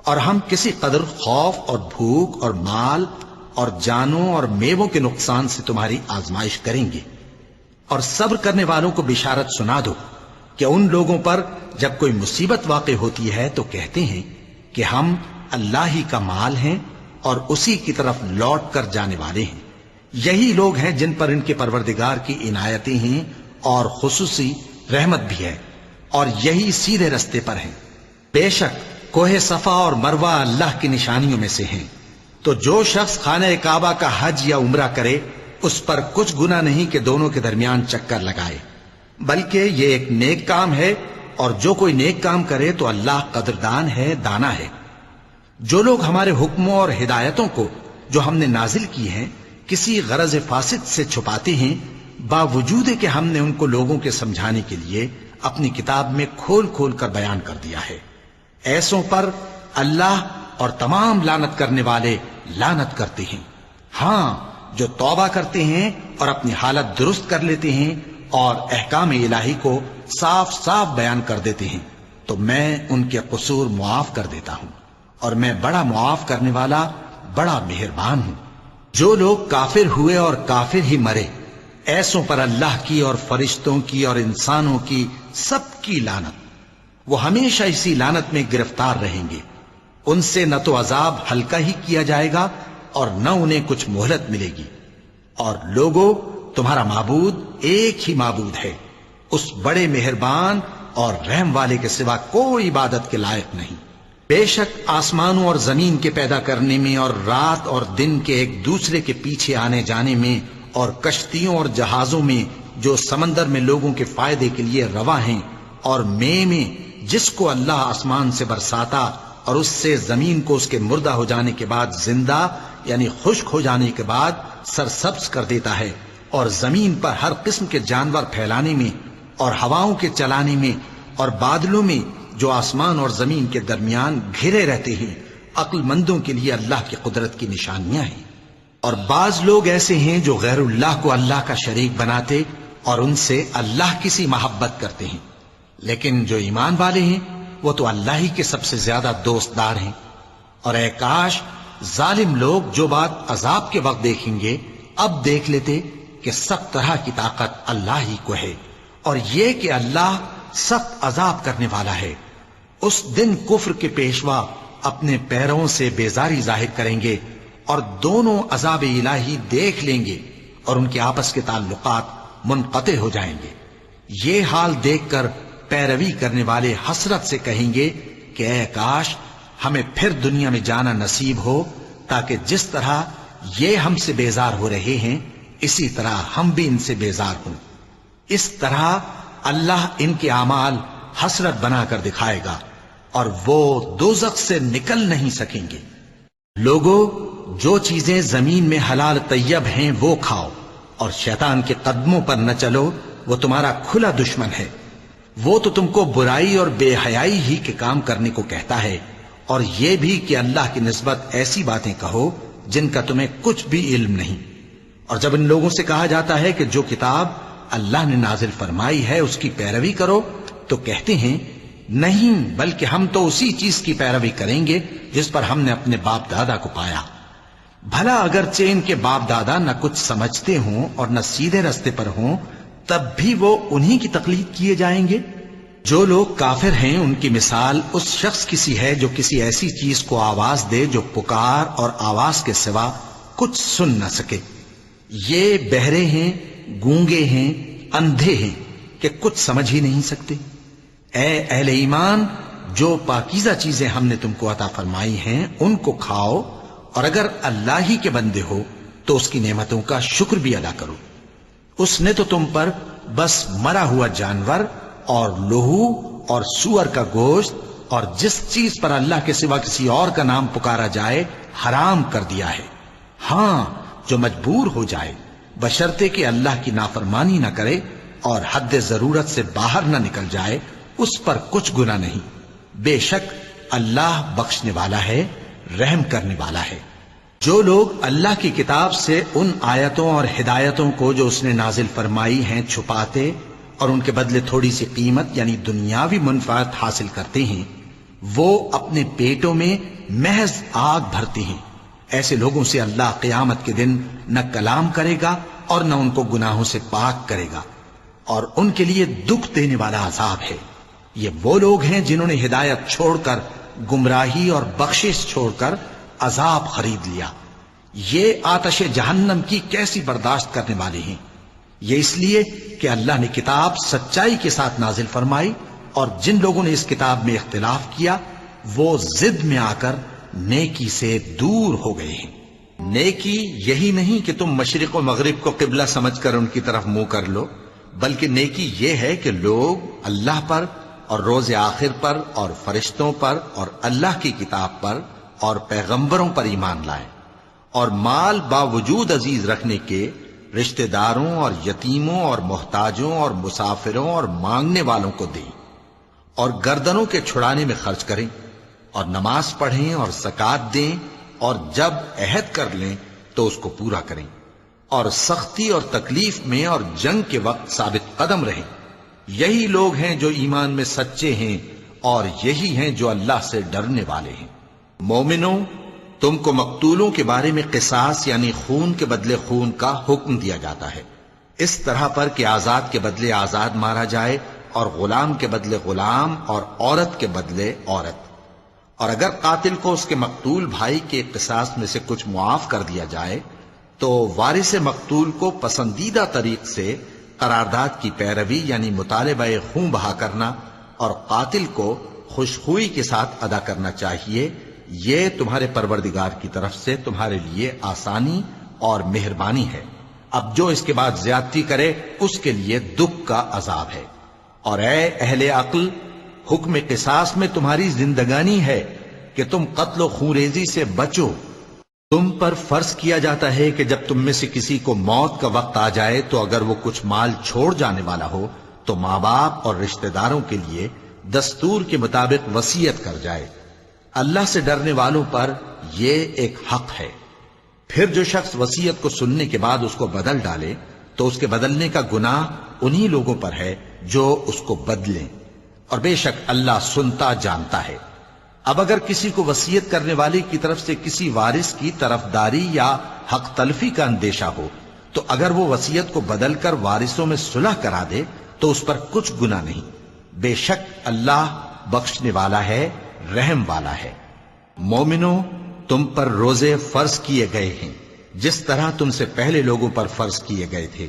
اور ہم کسی قدر خوف اور بھوک اور مال اور جانوں اور میووں کے نقصان سے تمہاری آزمائش کریں گے، اور صبر کرنے والوں کو بشارت سنا دو کہ ان لوگوں پر جب کوئی مصیبت واقع ہوتی ہے تو کہتے ہیں کہ ہم اللہ ہی کا مال ہیں اور اسی کی طرف لوٹ کر جانے والے ہیں۔ یہی لوگ ہیں جن پر ان کے پروردگار کی عنایتیں ہیں اور خصوصی رحمت بھی ہے، اور یہی سیدھے رستے پر ہیں۔ بے شک کوہ صفا اور مروہ اللہ کی نشانیوں میں سے ہیں، تو جو شخص خانہ کعبہ کا حج یا عمرہ کرے اس پر کچھ گناہ نہیں کہ دونوں کے درمیان چکر لگائے، بلکہ یہ ایک نیک کام ہے، اور جو کوئی نیک کام کرے تو اللہ قدردان ہے، دانا ہے۔ جو لوگ ہمارے حکموں اور ہدایتوں کو جو ہم نے نازل کی ہیں کسی غرض فاسد سے چھپاتے ہیں، باوجود کہ ہم نے ان کو لوگوں کے سمجھانے کے لیے اپنی کتاب میں کھول کھول کر بیان کر دیا ہے، ایسوں پر اللہ اور تمام لعنت کرنے والے لعنت کرتے ہیں۔ ہاں، جو توبہ کرتے ہیں اور اپنی حالت درست کر لیتے ہیں اور احکام الہی کو صاف صاف بیان کر دیتے ہیں تو میں ان کے قصور معاف کر دیتا ہوں، اور میں بڑا معاف کرنے والا، بڑا مہربان ہوں۔ جو لوگ کافر ہوئے اور کافر ہی مرے، ایسوں پر اللہ کی اور فرشتوں کی اور انسانوں کی سب کی لعنت، وہ ہمیشہ اسی لعنت میں گرفتار رہیں گے۔ ان سے نہ تو عذاب ہلکا ہی کیا جائے گا اور نہ انہیں کچھ مہلت ملے گی۔ اور لوگوں، تمہارا معبود ایک ہی معبود ہے، اس بڑے مہربان اور رحم والے کے سوا کوئی عبادت کے لائق نہیں۔ بے شک آسمانوں اور زمین کے پیدا کرنے میں اور رات اور دن کے ایک دوسرے کے پیچھے آنے جانے میں اور کشتیوں اور جہازوں میں جو سمندر میں لوگوں کے فائدے کے لیے رواں ہیں، اور میں جس کو اللہ آسمان سے برساتا اور اس سے زمین کو اس کے مردہ ہو جانے کے بعد زندہ یعنی خشک ہو جانے کے بعد سرسبز کر دیتا ہے، اور زمین پر ہر قسم کے جانور پھیلانے میں اور ہواؤں کے چلانے میں اور بادلوں میں جو آسمان اور زمین کے درمیان گھرے رہتے ہیں، عقل مندوں کے لیے اللہ کی قدرت کی نشانیاں ہیں۔ اور بعض لوگ ایسے ہیں جو غیر اللہ کو اللہ کا شریک بناتے اور ان سے اللہ کی سی محبت کرتے ہیں، لیکن جو ایمان والے ہیں وہ تو اللہ ہی کے سب سے زیادہ دوست دار ہیں۔ اور اے کاش ظالم لوگ جو بات عذاب کے وقت دیکھیں گے اب دیکھ لیتے کہ سب طرح کی طاقت اللہ ہی کو ہے، اور یہ کہ اللہ سخت عذاب کرنے والا ہے۔ اس دن کفر کے پیشوا اپنے پیروں سے بیزاری ظاہر کریں گے اور دونوں عذاب الہی دیکھ لیں گے اور ان کے آپس کے تعلقات منقطع ہو جائیں گے۔ یہ حال دیکھ کر پیروی کرنے والے حسرت سے کہیں گے کہ اے کاش ہمیں پھر دنیا میں جانا نصیب ہو، تاکہ جس طرح یہ ہم سے بیزار ہو رہے ہیں اسی طرح ہم بھی ان سے بیزار ہوں۔ اس طرح اللہ ان کے اعمال حسرت بنا کر دکھائے گا اور وہ دوزخ سے نکل نہیں سکیں گے۔ لوگوں، جو چیزیں زمین میں حلال طیب ہیں وہ کھاؤ، اور شیطان کے قدموں پر نہ چلو، وہ تمہارا کھلا دشمن ہے۔ وہ تو تم کو برائی اور بے حیائی ہی کے کام کرنے کو کہتا ہے، اور یہ بھی کہ اللہ کی نسبت ایسی باتیں کہو جن کا تمہیں کچھ بھی علم نہیں۔ اور جب ان لوگوں سے کہا جاتا ہے کہ جو کتاب اللہ نے نازل فرمائی ہے اس کی پیروی کرو، تو کہتے ہیں نہیں، بلکہ ہم تو اسی چیز کی پیروی کریں گے جس پر ہم نے اپنے باپ دادا کو پایا۔ بھلا اگرچہ ان کے باپ دادا نہ کچھ سمجھتے ہوں اور نہ سیدھے رستے پر ہوں، تب بھی وہ انہی کی تقلید کیے جائیں گے۔ جو لوگ کافر ہیں ان کی مثال اس شخص کی سی ہے جو کسی ایسی چیز کو آواز دے جو پکار اور آواز کے سوا کچھ سن نہ سکے۔ یہ بہرے ہیں، گونگے ہیں، اندھے ہیں کہ کچھ سمجھ ہی نہیں سکتے۔ اے اہل ایمان، جو پاکیزہ چیزیں ہم نے تم کو عطا فرمائی ہیں ان کو کھاؤ، اور اگر اللہ ہی کے بندے ہو تو اس کی نعمتوں کا شکر بھی ادا کرو۔ اس نے تو تم پر بس مرا ہوا جانور اور لہو اور سور کا گوشت اور جس چیز پر اللہ کے سوا کسی اور کا نام پکارا جائے حرام کر دیا ہے۔ ہاں، جو مجبور ہو جائے بشرطے کہ اللہ کی نافرمانی نہ کرے اور حد ضرورت سے باہر نہ نکل جائے، اس پر کچھ گناہ نہیں۔ بے شک اللہ بخشنے والا ہے، رحم کرنے والا ہے۔ جو لوگ اللہ کی کتاب سے ان آیتوں اور ہدایتوں کو جو اس نے نازل فرمائی ہیں چھپاتے اور ان کے بدلے تھوڑی سی قیمت یعنی دنیاوی منفعت حاصل کرتے ہیں، وہ اپنے پیٹوں میں محض آگ بھرتے ہیں۔ ایسے لوگوں سے اللہ قیامت کے دن نہ کلام کرے گا اور نہ ان کو گناہوں سے پاک کرے گا، اور ان کے لیے دکھ دینے والا عذاب ہے۔ یہ وہ لوگ ہیں جنہوں نے ہدایت چھوڑ کر گمراہی اور بخشش چھوڑ کر عذاب خرید لیا۔ یہ آتش جہنم کی کیسی برداشت کرنے والے ہیں۔ یہ اس لیے کہ اللہ نے کتاب سچائی کے ساتھ نازل فرمائی، اور جن لوگوں نے اس کتاب میں اختلاف کیا وہ ضد میں آ کر نیکی سے دور ہو گئے ہیں۔ نیکی یہی نہیں کہ تم مشرق و مغرب کو قبلہ سمجھ کر ان کی طرف منہ کر لو، بلکہ نیکی یہ ہے کہ لوگ اللہ پر اور روز آخر پر اور فرشتوں پر اور اللہ کی کتاب پر اور پیغمبروں پر ایمان لائیں، اور مال باوجود عزیز رکھنے کے رشتہ داروں اور یتیموں اور محتاجوں اور مسافروں اور مانگنے والوں کو دیں، اور گردنوں کے چھڑانے میں خرچ کریں، اور نماز پڑھیں اور زکوٰۃ دیں، اور جب عہد کر لیں تو اس کو پورا کریں، اور سختی اور تکلیف میں اور جنگ کے وقت ثابت قدم رہیں۔ یہی لوگ ہیں جو ایمان میں سچے ہیں، اور یہی ہیں جو اللہ سے ڈرنے والے ہیں۔ مومنوں، تم کو مقتولوں کے بارے میں قصاص یعنی خون کے بدلے خون کا حکم دیا جاتا ہے، اس طرح پر کہ آزاد کے بدلے آزاد مارا جائے، اور غلام کے بدلے غلام، اور عورت کے بدلے عورت۔ اور اگر قاتل کو اس کے مقتول بھائی کے قصاص میں سے کچھ معاف کر دیا جائے تو وارث مقتول کو پسندیدہ طریق سے قرارداد کی پیروی یعنی مطالبہ خون بہا کرنا اور قاتل کو خوشخوئی کے ساتھ ادا کرنا چاہیے۔ یہ تمہارے پروردگار کی طرف سے تمہارے لیے آسانی اور مہربانی ہے۔ اب جو اس کے بعد زیادتی کرے اس کے لیے دکھ کا عذاب ہے۔ اور اے اہل عقل، حکم قصاص میں تمہاری زندگانی ہے کہ تم قتل و خونریزی سے بچو۔ تم پر فرض کیا جاتا ہے کہ جب تم میں سے کسی کو موت کا وقت آ جائے تو اگر وہ کچھ مال چھوڑ جانے والا ہو تو ماں باپ اور رشتہ داروں کے لیے دستور کے مطابق وصیت کر جائے۔ اللہ سے ڈرنے والوں پر یہ ایک حق ہے۔ پھر جو شخص وصیت کو سننے کے بعد اس کو بدل ڈالے تو اس کے بدلنے کا گناہ انہی لوگوں پر ہے جو اس کو بدلیں، اور بے شک اللہ سنتا جانتا ہے۔ اب اگر کسی کو وصیت کرنے والے کی طرف سے کسی وارث کی طرفداری یا حق تلفی کا اندیشہ ہو تو اگر وہ وصیت کو بدل کر وارثوں میں صلح کرا دے تو اس پر کچھ گناہ نہیں، بے شک اللہ بخشنے والا ہے، رحم والا ہے۔ مومنوں، تم پر روزے فرض کیے گئے ہیں جس طرح تم سے پہلے لوگوں پر فرض کیے گئے تھے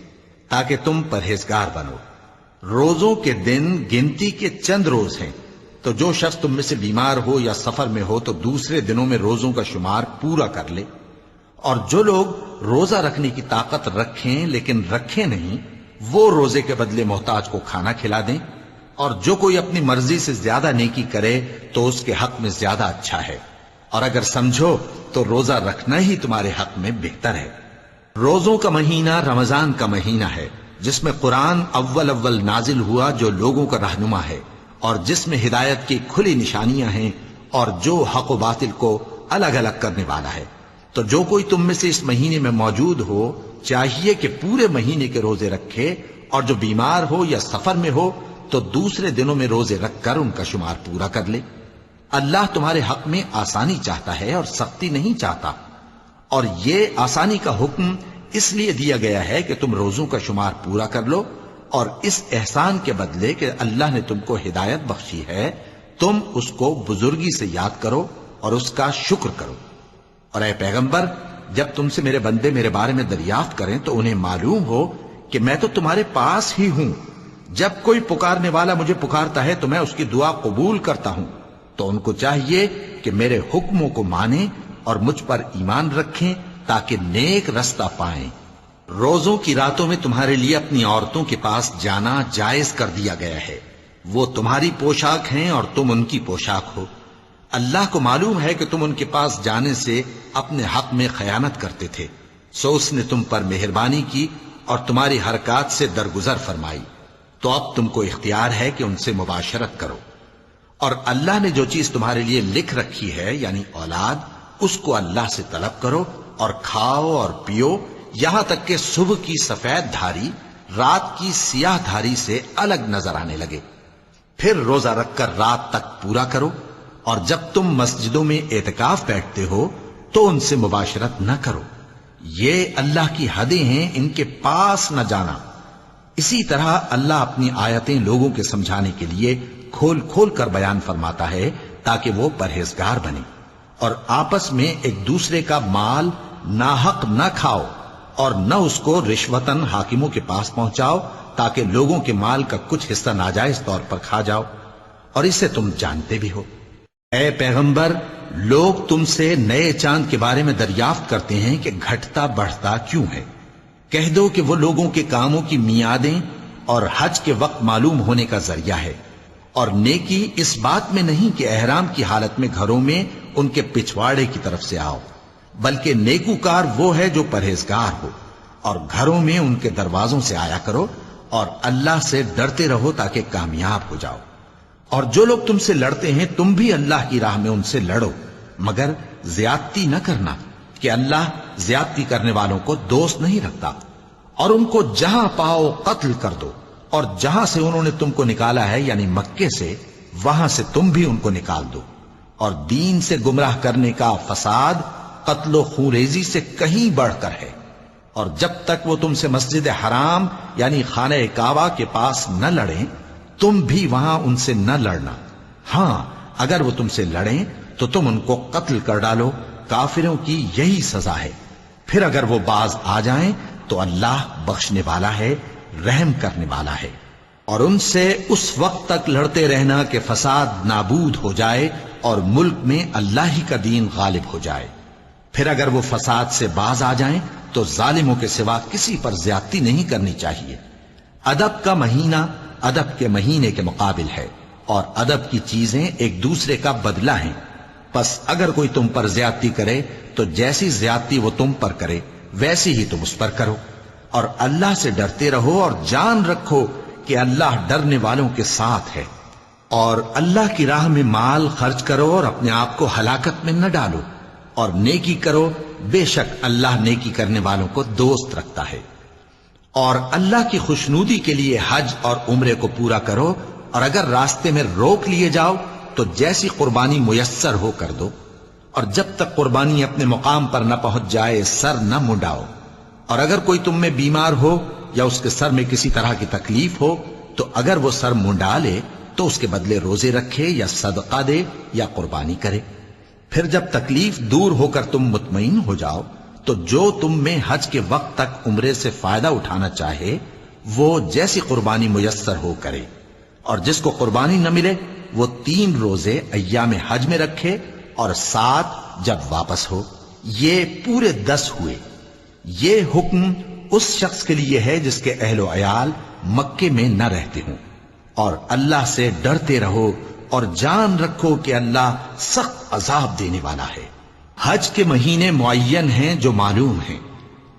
تاکہ تم پرہیزگار بنو۔ روزوں کے دن گنتی کے چند روز ہیں، تو جو شخص تم میں سے بیمار ہو یا سفر میں ہو تو دوسرے دنوں میں روزوں کا شمار پورا کر لے۔ اور جو لوگ روزہ رکھنے کی طاقت رکھیں لیکن رکھیں نہیں، وہ روزے کے بدلے محتاج کو کھانا کھلا دیں۔ اور جو کوئی اپنی مرضی سے زیادہ نیکی کرے تو اس کے حق میں زیادہ اچھا ہے، اور اگر سمجھو تو روزہ رکھنا ہی تمہارے حق میں بہتر ہے۔ روزوں کا مہینہ رمضان کا مہینہ ہے جس میں قرآن اول نازل ہوا، جو لوگوں کا رہنما ہے اور جس میں ہدایت کی کھلی نشانیاں ہیں اور جو حق و باطل کو الگ الگ کرنے والا ہے۔ تو جو کوئی تم میں سے اس مہینے میں موجود ہو چاہیے کہ پورے مہینے کے روزے رکھے، اور جو بیمار ہو یا سفر میں ہو تو دوسرے دنوں میں روزے رکھ کر ان کا شمار پورا کر لے۔ اللہ تمہارے حق میں آسانی چاہتا ہے اور سختی نہیں چاہتا، اور یہ آسانی کا حکم اس لیے دیا گیا ہے کہ تم روزوں کا شمار پورا کر لو، اور اس احسان کے بدلے کہ اللہ نے تم کو ہدایت بخشی ہے تم اس کو بزرگی سے یاد کرو اور اس کا شکر کرو۔ اور اے پیغمبر، جب تم سے میرے بندے میرے بارے میں دریافت کریں تو انہیں معلوم ہو کہ میں تو تمہارے پاس ہی ہوں۔ جب کوئی پکارنے والا مجھے پکارتا ہے تو میں اس کی دعا قبول کرتا ہوں، تو ان کو چاہیے کہ میرے حکموں کو مانیں اور مجھ پر ایمان رکھیں تاکہ نیک رستہ پائیں۔ روزوں کی راتوں میں تمہارے لیے اپنی عورتوں کے پاس جانا جائز کر دیا گیا ہے، وہ تمہاری پوشاک ہیں اور تم ان کی پوشاک ہو۔ اللہ کو معلوم ہے کہ تم ان کے پاس جانے سے اپنے حق میں خیانت کرتے تھے، سو اس نے تم پر مہربانی کی اور تمہاری حرکات سے درگزر فرمائی، تو اب تم کو اختیار ہے کہ ان سے مباشرت کرو۔ اور اللہ نے جو چیز تمہارے لیے لکھ رکھی ہے یعنی اولاد، اس کو اللہ سے طلب کرو اور کھاؤ اور پیو، یہاں تک کہ صبح کی سفید دھاری رات کی سیاہ دھاری سے الگ نظر آنے لگے، پھر روزہ رکھ کر رات تک پورا کرو۔ اور جب تم مسجدوں میں اعتکاف بیٹھتے ہو تو ان سے مباشرت نہ کرو، یہ اللہ کی حدیں ہیں، ان کے پاس نہ جانا۔ اسی طرح اللہ اپنی آیتیں لوگوں کے سمجھانے کے لیے کھول کھول کر بیان فرماتا ہے تاکہ وہ پرہیزگار بنے۔ اور آپس میں ایک دوسرے کا مال ناحق نہ کھاؤ اور نہ اس کو رشوتاً حاکموں کے پاس پہنچاؤ تاکہ لوگوں کے مال کا کچھ حصہ ناجائز طور پر کھا جاؤ، اور اسے تم جانتے بھی ہو۔ اے پیغمبر، لوگ تم سے نئے چاند کے بارے میں دریافت کرتے ہیں کہ گھٹتا بڑھتا کیوں ہے۔ کہہ دو کہ وہ لوگوں کے کاموں کی میعادیں اور حج کے وقت معلوم ہونے کا ذریعہ ہے، اور نیکی اس بات میں نہیں کہ احرام کی حالت میں گھروں میں ان کے پچھواڑے کی طرف سے آؤ، بلکہ نیکوکار وہ ہے جو پرہیزگار ہو، اور گھروں میں ان کے دروازوں سے آیا کرو، اور اللہ سے ڈرتے رہو تاکہ کامیاب ہو جاؤ۔ اور جو لوگ تم سے لڑتے ہیں تم بھی اللہ کی راہ میں ان سے لڑو، مگر زیادتی نہ کرنا، کہ اللہ زیادتی کرنے والوں کو دوست نہیں رکھتا۔ اور ان کو جہاں پاؤ قتل کر دو، اور جہاں سے انہوں نے تم کو نکالا ہے یعنی مکے سے، وہاں سے تم بھی ان کو نکال دو۔ اور دین سے گمراہ کرنے کا فساد قتل و خونریزی سے کہیں بڑھ کر ہے، اور جب تک وہ تم سے مسجد حرام یعنی خانہ کعبہ کے پاس نہ لڑیں تم بھی وہاں ان سے نہ لڑنا۔ ہاں اگر وہ تم سے لڑیں تو تم ان کو قتل کر ڈالو، کافروں کی یہی سزا ہے۔ پھر اگر وہ باز آ جائیں تو اللہ بخشنے والا ہے، رحم کرنے والا ہے۔ اور ان سے اس وقت تک لڑتے رہنا کہ فساد نابود ہو جائے اور ملک میں اللہ ہی کا دین غالب ہو جائے۔ پھر اگر وہ فساد سے باز آ جائیں تو ظالموں کے سوا کسی پر زیادتی نہیں کرنی چاہیے۔ ادب کا مہینہ ادب کے مہینے کے مقابل ہے، اور ادب کی چیزیں ایک دوسرے کا بدلہ ہیں۔ پس اگر کوئی تم پر زیادتی کرے تو جیسی زیادتی وہ تم پر کرے ویسی ہی تم اس پر کرو، اور اللہ سے ڈرتے رہو، اور جان رکھو کہ اللہ ڈرنے والوں کے ساتھ ہے۔ اور اللہ کی راہ میں مال خرچ کرو اور اپنے آپ کو ہلاکت میں نہ ڈالو، اور نیکی کرو، بے شک اللہ نیکی کرنے والوں کو دوست رکھتا ہے۔ اور اللہ کی خوشنودی کے لیے حج اور عمرے کو پورا کرو، اور اگر راستے میں روک لیے جاؤ تو جیسی قربانی میسر ہو کر دو، اور جب تک قربانی اپنے مقام پر نہ پہنچ جائے سر نہ منڈاؤ۔ اور اگر کوئی تم میں بیمار ہو یا اس کے سر میں کسی طرح کی تکلیف ہو تو اگر وہ سر منڈا لے تو اس کے بدلے روزے رکھے یا صدقہ دے یا قربانی کرے۔ پھر جب تکلیف دور ہو کر تم مطمئن ہو جاؤ تو جو تم میں حج کے وقت تک عمرے سے فائدہ اٹھانا چاہے وہ جیسی قربانی میسر ہو کرے، اور جس کو قربانی نہ ملے وہ 3 روزے ایام حج میں رکھے اور 7 جب واپس ہو، یہ پورے 10 ہوئے۔ یہ حکم اس شخص کے لیے ہے جس کے اہل و عیال مکے میں نہ رہتے ہوں۔ اور اللہ سے ڈرتے رہو اور جان رکھو کہ اللہ سخت عذاب دینے والا ہے۔ حج کے مہینے معین ہیں جو معلوم ہیں،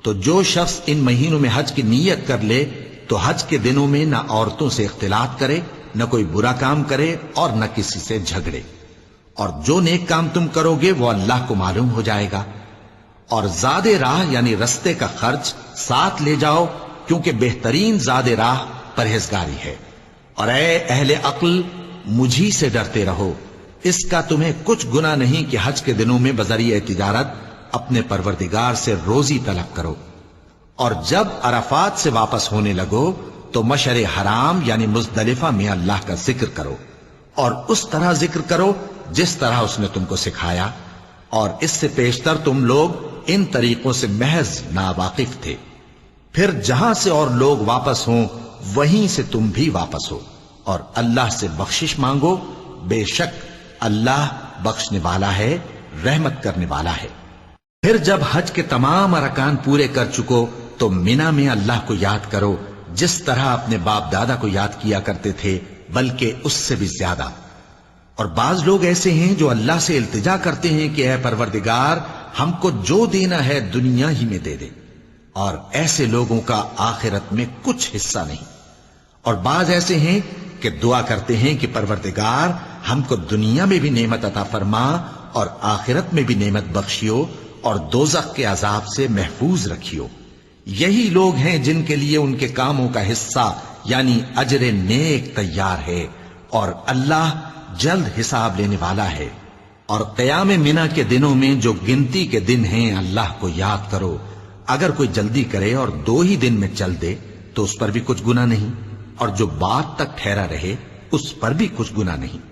تو جو شخص ان مہینوں میں حج کی نیت کر لے تو حج کے دنوں میں نہ عورتوں سے اختلاط کرے، نہ کوئی برا کام کرے اور نہ کسی سے جھگڑے۔ اور جو نیک کام تم کرو گے وہ اللہ کو معلوم ہو جائے گا۔ اور زاد راہ یعنی رستے کا خرچ ساتھ لے جاؤ، کیونکہ بہترین زاد راہ پرہیزگاری ہے۔ اور اے اہل عقل مجھی سے ڈرتے رہو، اس کا تمہیں کچھ گناہ نہیں کہ حج کے دنوں میں بذریعہ تجارت اپنے پروردگار سے روزی طلب کرو۔ اور جب عرفات سے واپس ہونے لگو تو مشعر حرام یعنی مزدلفہ میں اللہ کا ذکر کرو، اور اس طرح ذکر کرو جس طرح اس نے تم کو سکھایا، اور اس سے پیشتر تم لوگ ان طریقوں سے محض ناواقف تھے۔ پھر جہاں سے اور لوگ واپس ہوں وہیں سے تم بھی واپس ہو، اور اللہ سے بخشش مانگو، بے شک اللہ بخشنے والا ہے، رحمت کرنے والا ہے۔ پھر جب حج کے تمام ارکان پورے کر چکو تو مینا میں اللہ کو یاد کرو جس طرح اپنے باپ دادا کو یاد کیا کرتے تھے، بلکہ اس سے بھی زیادہ۔ اور بعض لوگ ایسے ہیں جو اللہ سے التجا کرتے ہیں کہ اے پروردگار ہم کو جو دینا ہے دنیا ہی میں دے دے، اور ایسے لوگوں کا آخرت میں کچھ حصہ نہیں۔ اور بعض ایسے ہیں کہ دعا کرتے ہیں کہ پروردگار ہم کو دنیا میں بھی نعمت عطا فرما اور آخرت میں بھی نعمت بخشیو اور دوزخ کے عذاب سے محفوظ رکھیو۔ یہی لوگ ہیں جن کے لیے ان کے کاموں کا حصہ یعنی اجر نیک تیار ہے، اور اللہ جلد حساب لینے والا ہے۔ اور قیام منا کے دنوں میں جو گنتی کے دن ہیں اللہ کو یاد کرو، اگر کوئی جلدی کرے اور 2 ہی دن میں چل دے تو اس پر بھی کچھ گناہ نہیں، اور جو بات تک ٹھہرا رہے اس پر بھی کچھ گناہ نہیں۔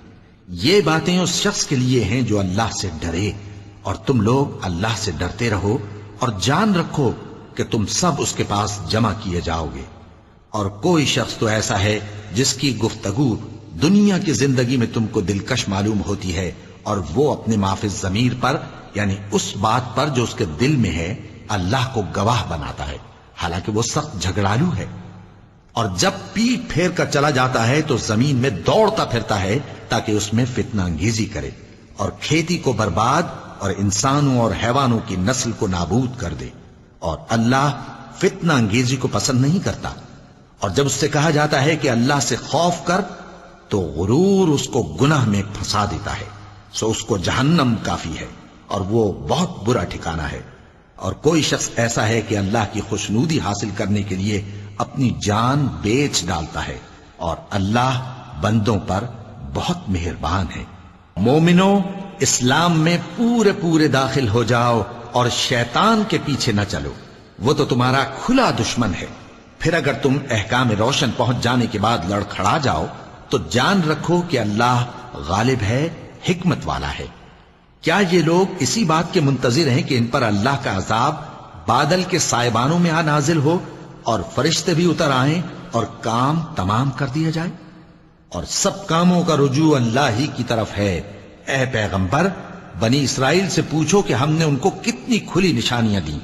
یہ باتیں اس شخص کے لیے ہیں جو اللہ سے ڈرے، اور تم لوگ اللہ سے ڈرتے رہو اور جان رکھو کہ تم سب اس کے پاس جمع کیے جاؤ گے۔ اور کوئی شخص تو ایسا ہے جس کی گفتگو دنیا کی زندگی میں تم کو دلکش معلوم ہوتی ہے اور وہ اپنے معافی ضمیر پر یعنی اس بات پر جو اس کے دل میں ہے اللہ کو گواہ بناتا ہے، حالانکہ وہ سخت جھگڑالو ہے۔ اور جب پیٹ پھیر کر چلا جاتا ہے تو زمین میں دوڑتا پھرتا ہے تاکہ اس میں فتنہ انگیزی کرے اور کھیتی کو برباد اور انسانوں اور حیوانوں کی نسل کو نابود کر دے، اور اللہ فتنہ انگیزی کو پسند نہیں کرتا۔ اور جب اس سے کہا جاتا ہے کہ اللہ سے خوف کر تو غرور اس کو گناہ میں پھنسا دیتا ہے، سو اس کو جہنم کافی ہے اور وہ بہت برا ٹھکانہ ہے۔ اور کوئی شخص ایسا ہے کہ اللہ کی خوشنودی حاصل کرنے کے لیے اپنی جان بیچ ڈالتا ہے، اور اللہ بندوں پر بہت مہربان ہے۔ مومنو، اسلام میں پورے پورے داخل ہو جاؤ اور شیطان کے پیچھے نہ چلو، وہ تو تمہارا کھلا دشمن ہے۔ پھر اگر تم احکام روشن پہنچ جانے کے بعد لڑکھڑا جاؤ تو جان رکھو کہ اللہ غالب ہے، حکمت والا ہے۔ کیا یہ لوگ اسی بات کے منتظر ہیں کہ ان پر اللہ کا عذاب بادل کے سائبانوں میں آ نازل ہو اور فرشتے بھی اتر آئیں اور کام تمام کر دیا جائے؟ اور سب کاموں کا رجوع اللہ ہی کی طرف ہے۔ اے پیغمبر، بنی اسرائیل سے پوچھو کہ ہم نے ان کو کتنی کھلی نشانیاں دیں،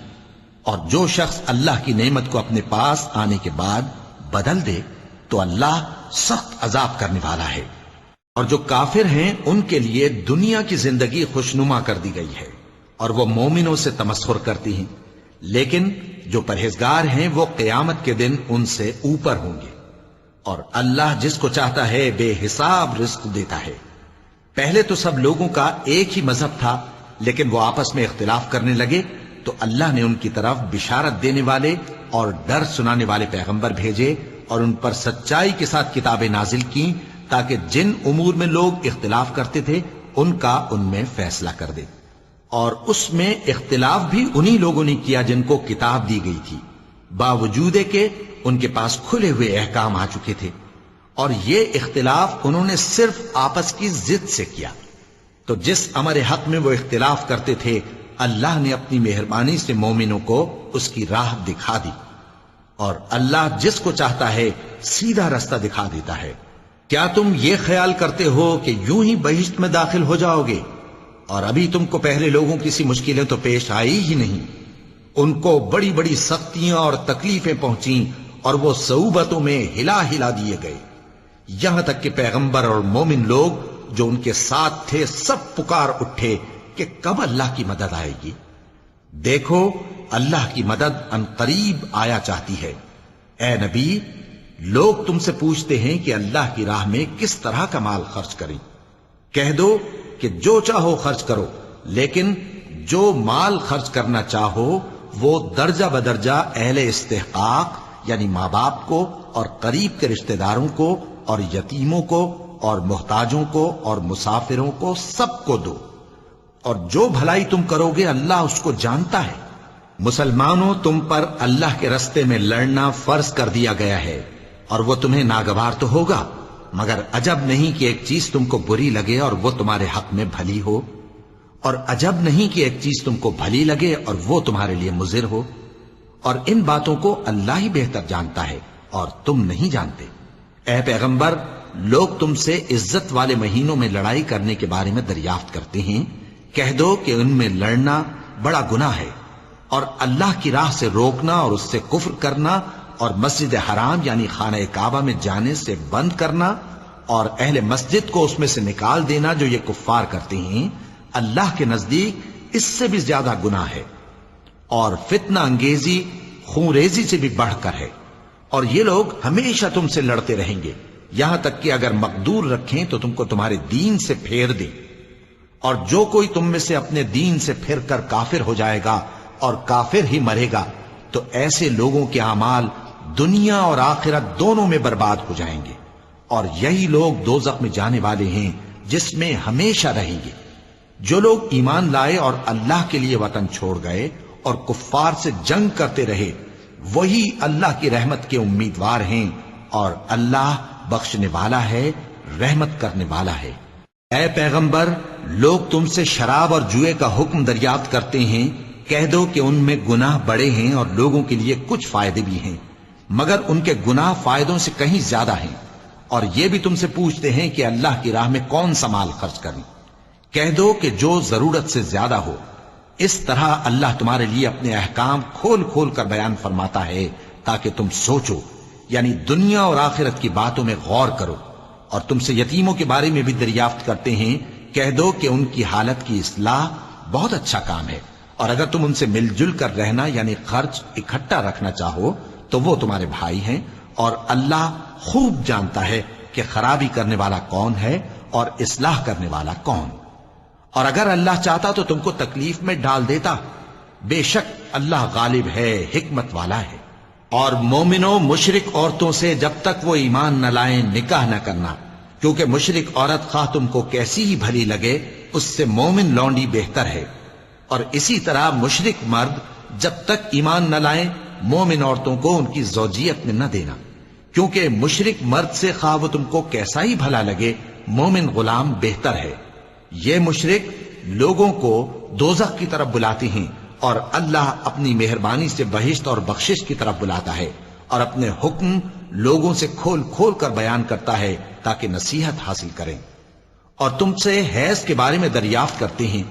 اور جو شخص اللہ کی نعمت کو اپنے پاس آنے کے بعد بدل دے تو اللہ سخت عذاب کرنے والا ہے۔ اور جو کافر ہیں ان کے لیے دنیا کی زندگی خوشنما کر دی گئی ہے اور وہ مومنوں سے تمسخر کرتی ہیں، لیکن جو پرہیزگار ہیں وہ قیامت کے دن ان سے اوپر ہوں گے۔ اور اللہ جس کو چاہتا ہے بے حساب رزق دیتا ہے۔ پہلے تو سب لوگوں کا ایک ہی مذہب تھا، لیکن وہ آپس میں اختلاف کرنے لگے تو اللہ نے ان کی طرف بشارت دینے والے اور ڈر سنانے والے پیغمبر بھیجے اور ان پر سچائی کے ساتھ کتابیں نازل کی تاکہ جن امور میں لوگ اختلاف کرتے تھے ان کا ان میں فیصلہ کر دے۔ اور اس میں اختلاف بھی انہی لوگوں نے کیا جن کو کتاب دی گئی تھی، باوجود کہ ان کے پاس کھلے ہوئے احکام آ چکے تھے، اور یہ اختلاف انہوں نے صرف آپس کی ضد سے کیا۔ تو جس امر حق میں وہ اختلاف کرتے تھے اللہ نے اپنی مہربانی سے مومنوں کو اس کی راہ دکھا دی، اور اللہ جس کو چاہتا ہے سیدھا رستہ دکھا دیتا ہے۔ کیا تم یہ خیال کرتے ہو کہ یوں ہی بہشت میں داخل ہو جاؤ گے؟ اور ابھی تم کو پہلے لوگوں کی سی مشکلیں تو پیش آئی ہی نہیں، ان کو بڑی بڑی سختیاں اور تکلیفیں پہنچیں اور وہ صعوبتوں میں ہلا ہلا دیے گئے، یہاں تک کہ پیغمبر اور مومن لوگ جو ان کے ساتھ تھے سب پکار اٹھے کہ کب اللہ کی مدد آئے گی۔ دیکھو اللہ کی مدد ان قریب آیا چاہتی ہے۔ اے نبی، لوگ تم سے پوچھتے ہیں کہ اللہ کی راہ میں کس طرح کا مال خرچ کریں۔ کہہ دو کہ جو چاہو خرچ کرو، لیکن جو مال خرچ کرنا چاہو وہ درجہ بدرجہ اہل استحقاق یعنی ماں باپ کو اور قریب کے رشتہ داروں کو اور یتیموں کو اور محتاجوں کو اور مسافروں کو سب کو دو، اور جو بھلائی تم کرو گے اللہ اس کو جانتا ہے۔ مسلمانوں، تم پر اللہ کے رستے میں لڑنا فرض کر دیا گیا ہے، اور وہ تمہیں ناگوار تو ہوگا، مگر عجب نہیں کہ ایک چیز تم کو بری لگے اور وہ تمہارے حق میں بھلی ہو، اور عجب نہیں کہ ایک چیز تم کو بھلی لگے اور وہ تمہارے لیے مضر ہو، اور ان باتوں کو اللہ ہی بہتر جانتا ہے اور تم نہیں جانتے۔ اے پیغمبر، لوگ تم سے عزت والے مہینوں میں لڑائی کرنے کے بارے میں دریافت کرتے ہیں، کہہ دو کہ ان میں لڑنا بڑا گناہ ہے، اور اللہ کی راہ سے روکنا اور اس سے کفر کرنا اور مسجد حرام یعنی خانہ کعبہ میں جانے سے بند کرنا اور اہل مسجد کو اس میں سے نکال دینا جو یہ کفار کرتے ہیں، اللہ کے نزدیک اس سے بھی زیادہ گناہ ہے، اور فتنہ انگیزی خونریزی سے بھی بڑھ کر ہے۔ اور یہ لوگ ہمیشہ تم سے لڑتے رہیں گے، یہاں تک کہ اگر مقدور رکھیں تو تم کو تمہارے دین سے پھیر دیں، اور جو کوئی تم میں سے اپنے دین سے پھر کر کافر ہو جائے گا اور کافر ہی مرے گا تو ایسے لوگوں کے اعمال دنیا اور آخرت دونوں میں برباد ہو جائیں گے، اور یہی لوگ دوزخ میں جانے والے ہیں جس میں ہمیشہ رہیں گے۔ جو لوگ ایمان لائے اور اللہ کے لیے وطن چھوڑ گئے اور کفار سے جنگ کرتے رہے وہی اللہ کی رحمت کے امیدوار ہیں، اور اللہ بخشنے والا ہے، رحمت کرنے والا ہے۔ اے پیغمبر، لوگ تم سے شراب اور جوئے کا حکم دریافت کرتے ہیں، کہہ دو کہ ان میں گناہ بڑے ہیں اور لوگوں کے لیے کچھ فائدے بھی ہیں، مگر ان کے گناہ فائدوں سے کہیں زیادہ ہیں۔ اور یہ بھی تم سے پوچھتے ہیں کہ اللہ کی راہ میں کون سا مال خرچ کریں، کہہ دو کہ جو ضرورت سے زیادہ ہو. اس طرح اللہ تمہارے لیے اپنے احکام کھول کھول کر بیان فرماتا ہے تاکہ تم سوچو، یعنی دنیا اور آخرت کی باتوں میں غور کرو. اور تم سے یتیموں کے بارے میں بھی دریافت کرتے ہیں، کہہ دو کہ ان کی حالت کی اصلاح بہت اچھا کام ہے، اور اگر تم ان سے مل جل کر رہنا یعنی خرچ اکٹھا رکھنا چاہو تو وہ تمہارے بھائی ہیں، اور اللہ خوب جانتا ہے کہ خرابی کرنے والا کون ہے اور اصلاح کرنے والا کون. اور اگر اللہ چاہتا تو تم کو تکلیف میں ڈال دیتا، بے شک اللہ غالب ہے، حکمت والا ہے. اور مومنوں مشرک عورتوں سے جب تک وہ ایمان نہ لائیں نکاح نہ کرنا، کیونکہ مشرک عورت خواہ تم کو کیسی ہی بھلی لگے اس سے مومن لونڈی بہتر ہے. اور اسی طرح مشرک مرد جب تک ایمان نہ لائیں مومن عورتوں کو ان کی زوجیت میں نہ دینا، کیونکہ مشرک مرد سے خواہ وہ تم کو کیسا ہی بھلا لگے مومن غلام بہتر ہے. یہ مشرک لوگوں کو دوزخ کی طرف بلاتے ہیں، اور اللہ اپنی مہربانی سے بہشت اور بخشش کی طرف بلاتا ہے، اور اپنے حکم لوگوں سے کھول کھول کر بیان کرتا ہے تاکہ نصیحت حاصل کریں. اور تم سے حیض کے بارے میں دریافت کرتے ہیں،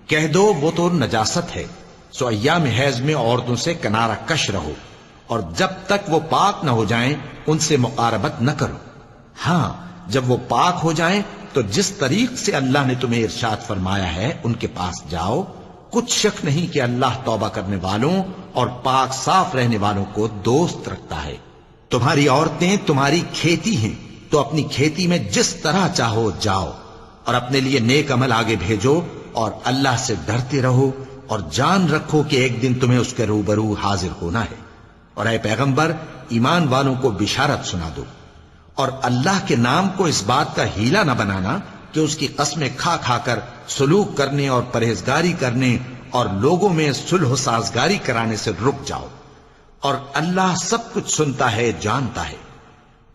کہہ دو وہ تو نجاست ہے، سو ایام حیض میں عورتوں سے کنارہ کش رہو، اور جب تک وہ پاک نہ ہو جائیں ان سے مقاربت نہ کرو. ہاں جب وہ پاک ہو جائیں تو جس طریق سے اللہ نے تمہیں ارشاد فرمایا ہے ان کے پاس جاؤ. کچھ شک نہیں کہ اللہ توبہ کرنے والوں اور پاک صاف رہنے والوں کو دوست رکھتا ہے. تمہاری عورتیں تمہاری کھیتی ہیں، تو اپنی کھیتی میں جس طرح چاہو جاؤ، اور اپنے لیے نیک عمل آگے بھیجو، اور اللہ سے ڈرتے رہو، اور جان رکھو کہ ایک دن تمہیں اس کے روبرو حاضر ہونا ہے. اور اے پیغمبر ایمان والوں کو بشارت سنا دو، اور اللہ کے نام کو اس بات کا ہیلا نہ بنانا کہ اس کی قسمیں کھا کھا کر سلوک کرنے اور پرہیزگاری کرنے اور لوگوں میں صلح و سازگاری کرانے سے رک جاؤ. اور اللہ سب کچھ سنتا ہے، جانتا ہے.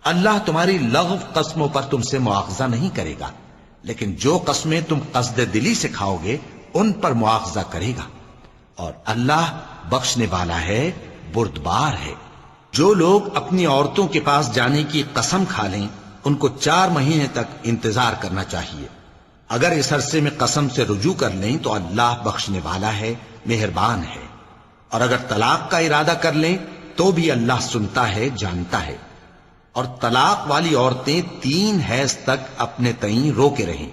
اللہ تمہاری لغو قسموں پر تم سے مواخذہ نہیں کرے گا، لیکن جو قسمیں تم قصد دلی سے کھاؤ گے ان پر مواخذہ کرے گا. اور اللہ بخشنے والا ہے، بردبار ہے. جو لوگ اپنی عورتوں کے پاس جانے کی قسم کھا لیں ان کو 4 مہینے تک انتظار کرنا چاہیے. اگر اس عرصے میں قسم سے رجوع کر لیں تو اللہ بخشنے والا ہے، مہربان ہے. اور اگر طلاق کا ارادہ کر لیں تو بھی اللہ سنتا ہے، جانتا ہے. اور طلاق والی عورتیں 3 حیض تک اپنے تئیں روکے رہیں،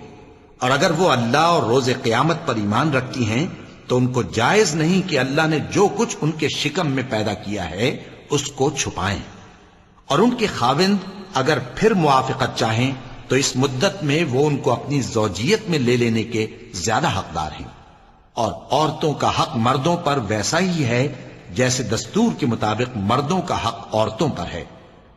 اور اگر وہ اللہ اور روز قیامت پر ایمان رکھتی ہیں تو ان کو جائز نہیں کہ اللہ نے جو کچھ ان کے شکم میں پیدا کیا ہے اس کو چھپائیں. اور ان کے خاوند اگر پھر موافقت چاہیں تو اس مدت میں وہ ان کو اپنی زوجیت میں لے لینے کے زیادہ حقدار ہیں. اور عورتوں کا حق مردوں پر ویسا ہی ہے جیسے دستور کے مطابق مردوں کا حق عورتوں پر ہے.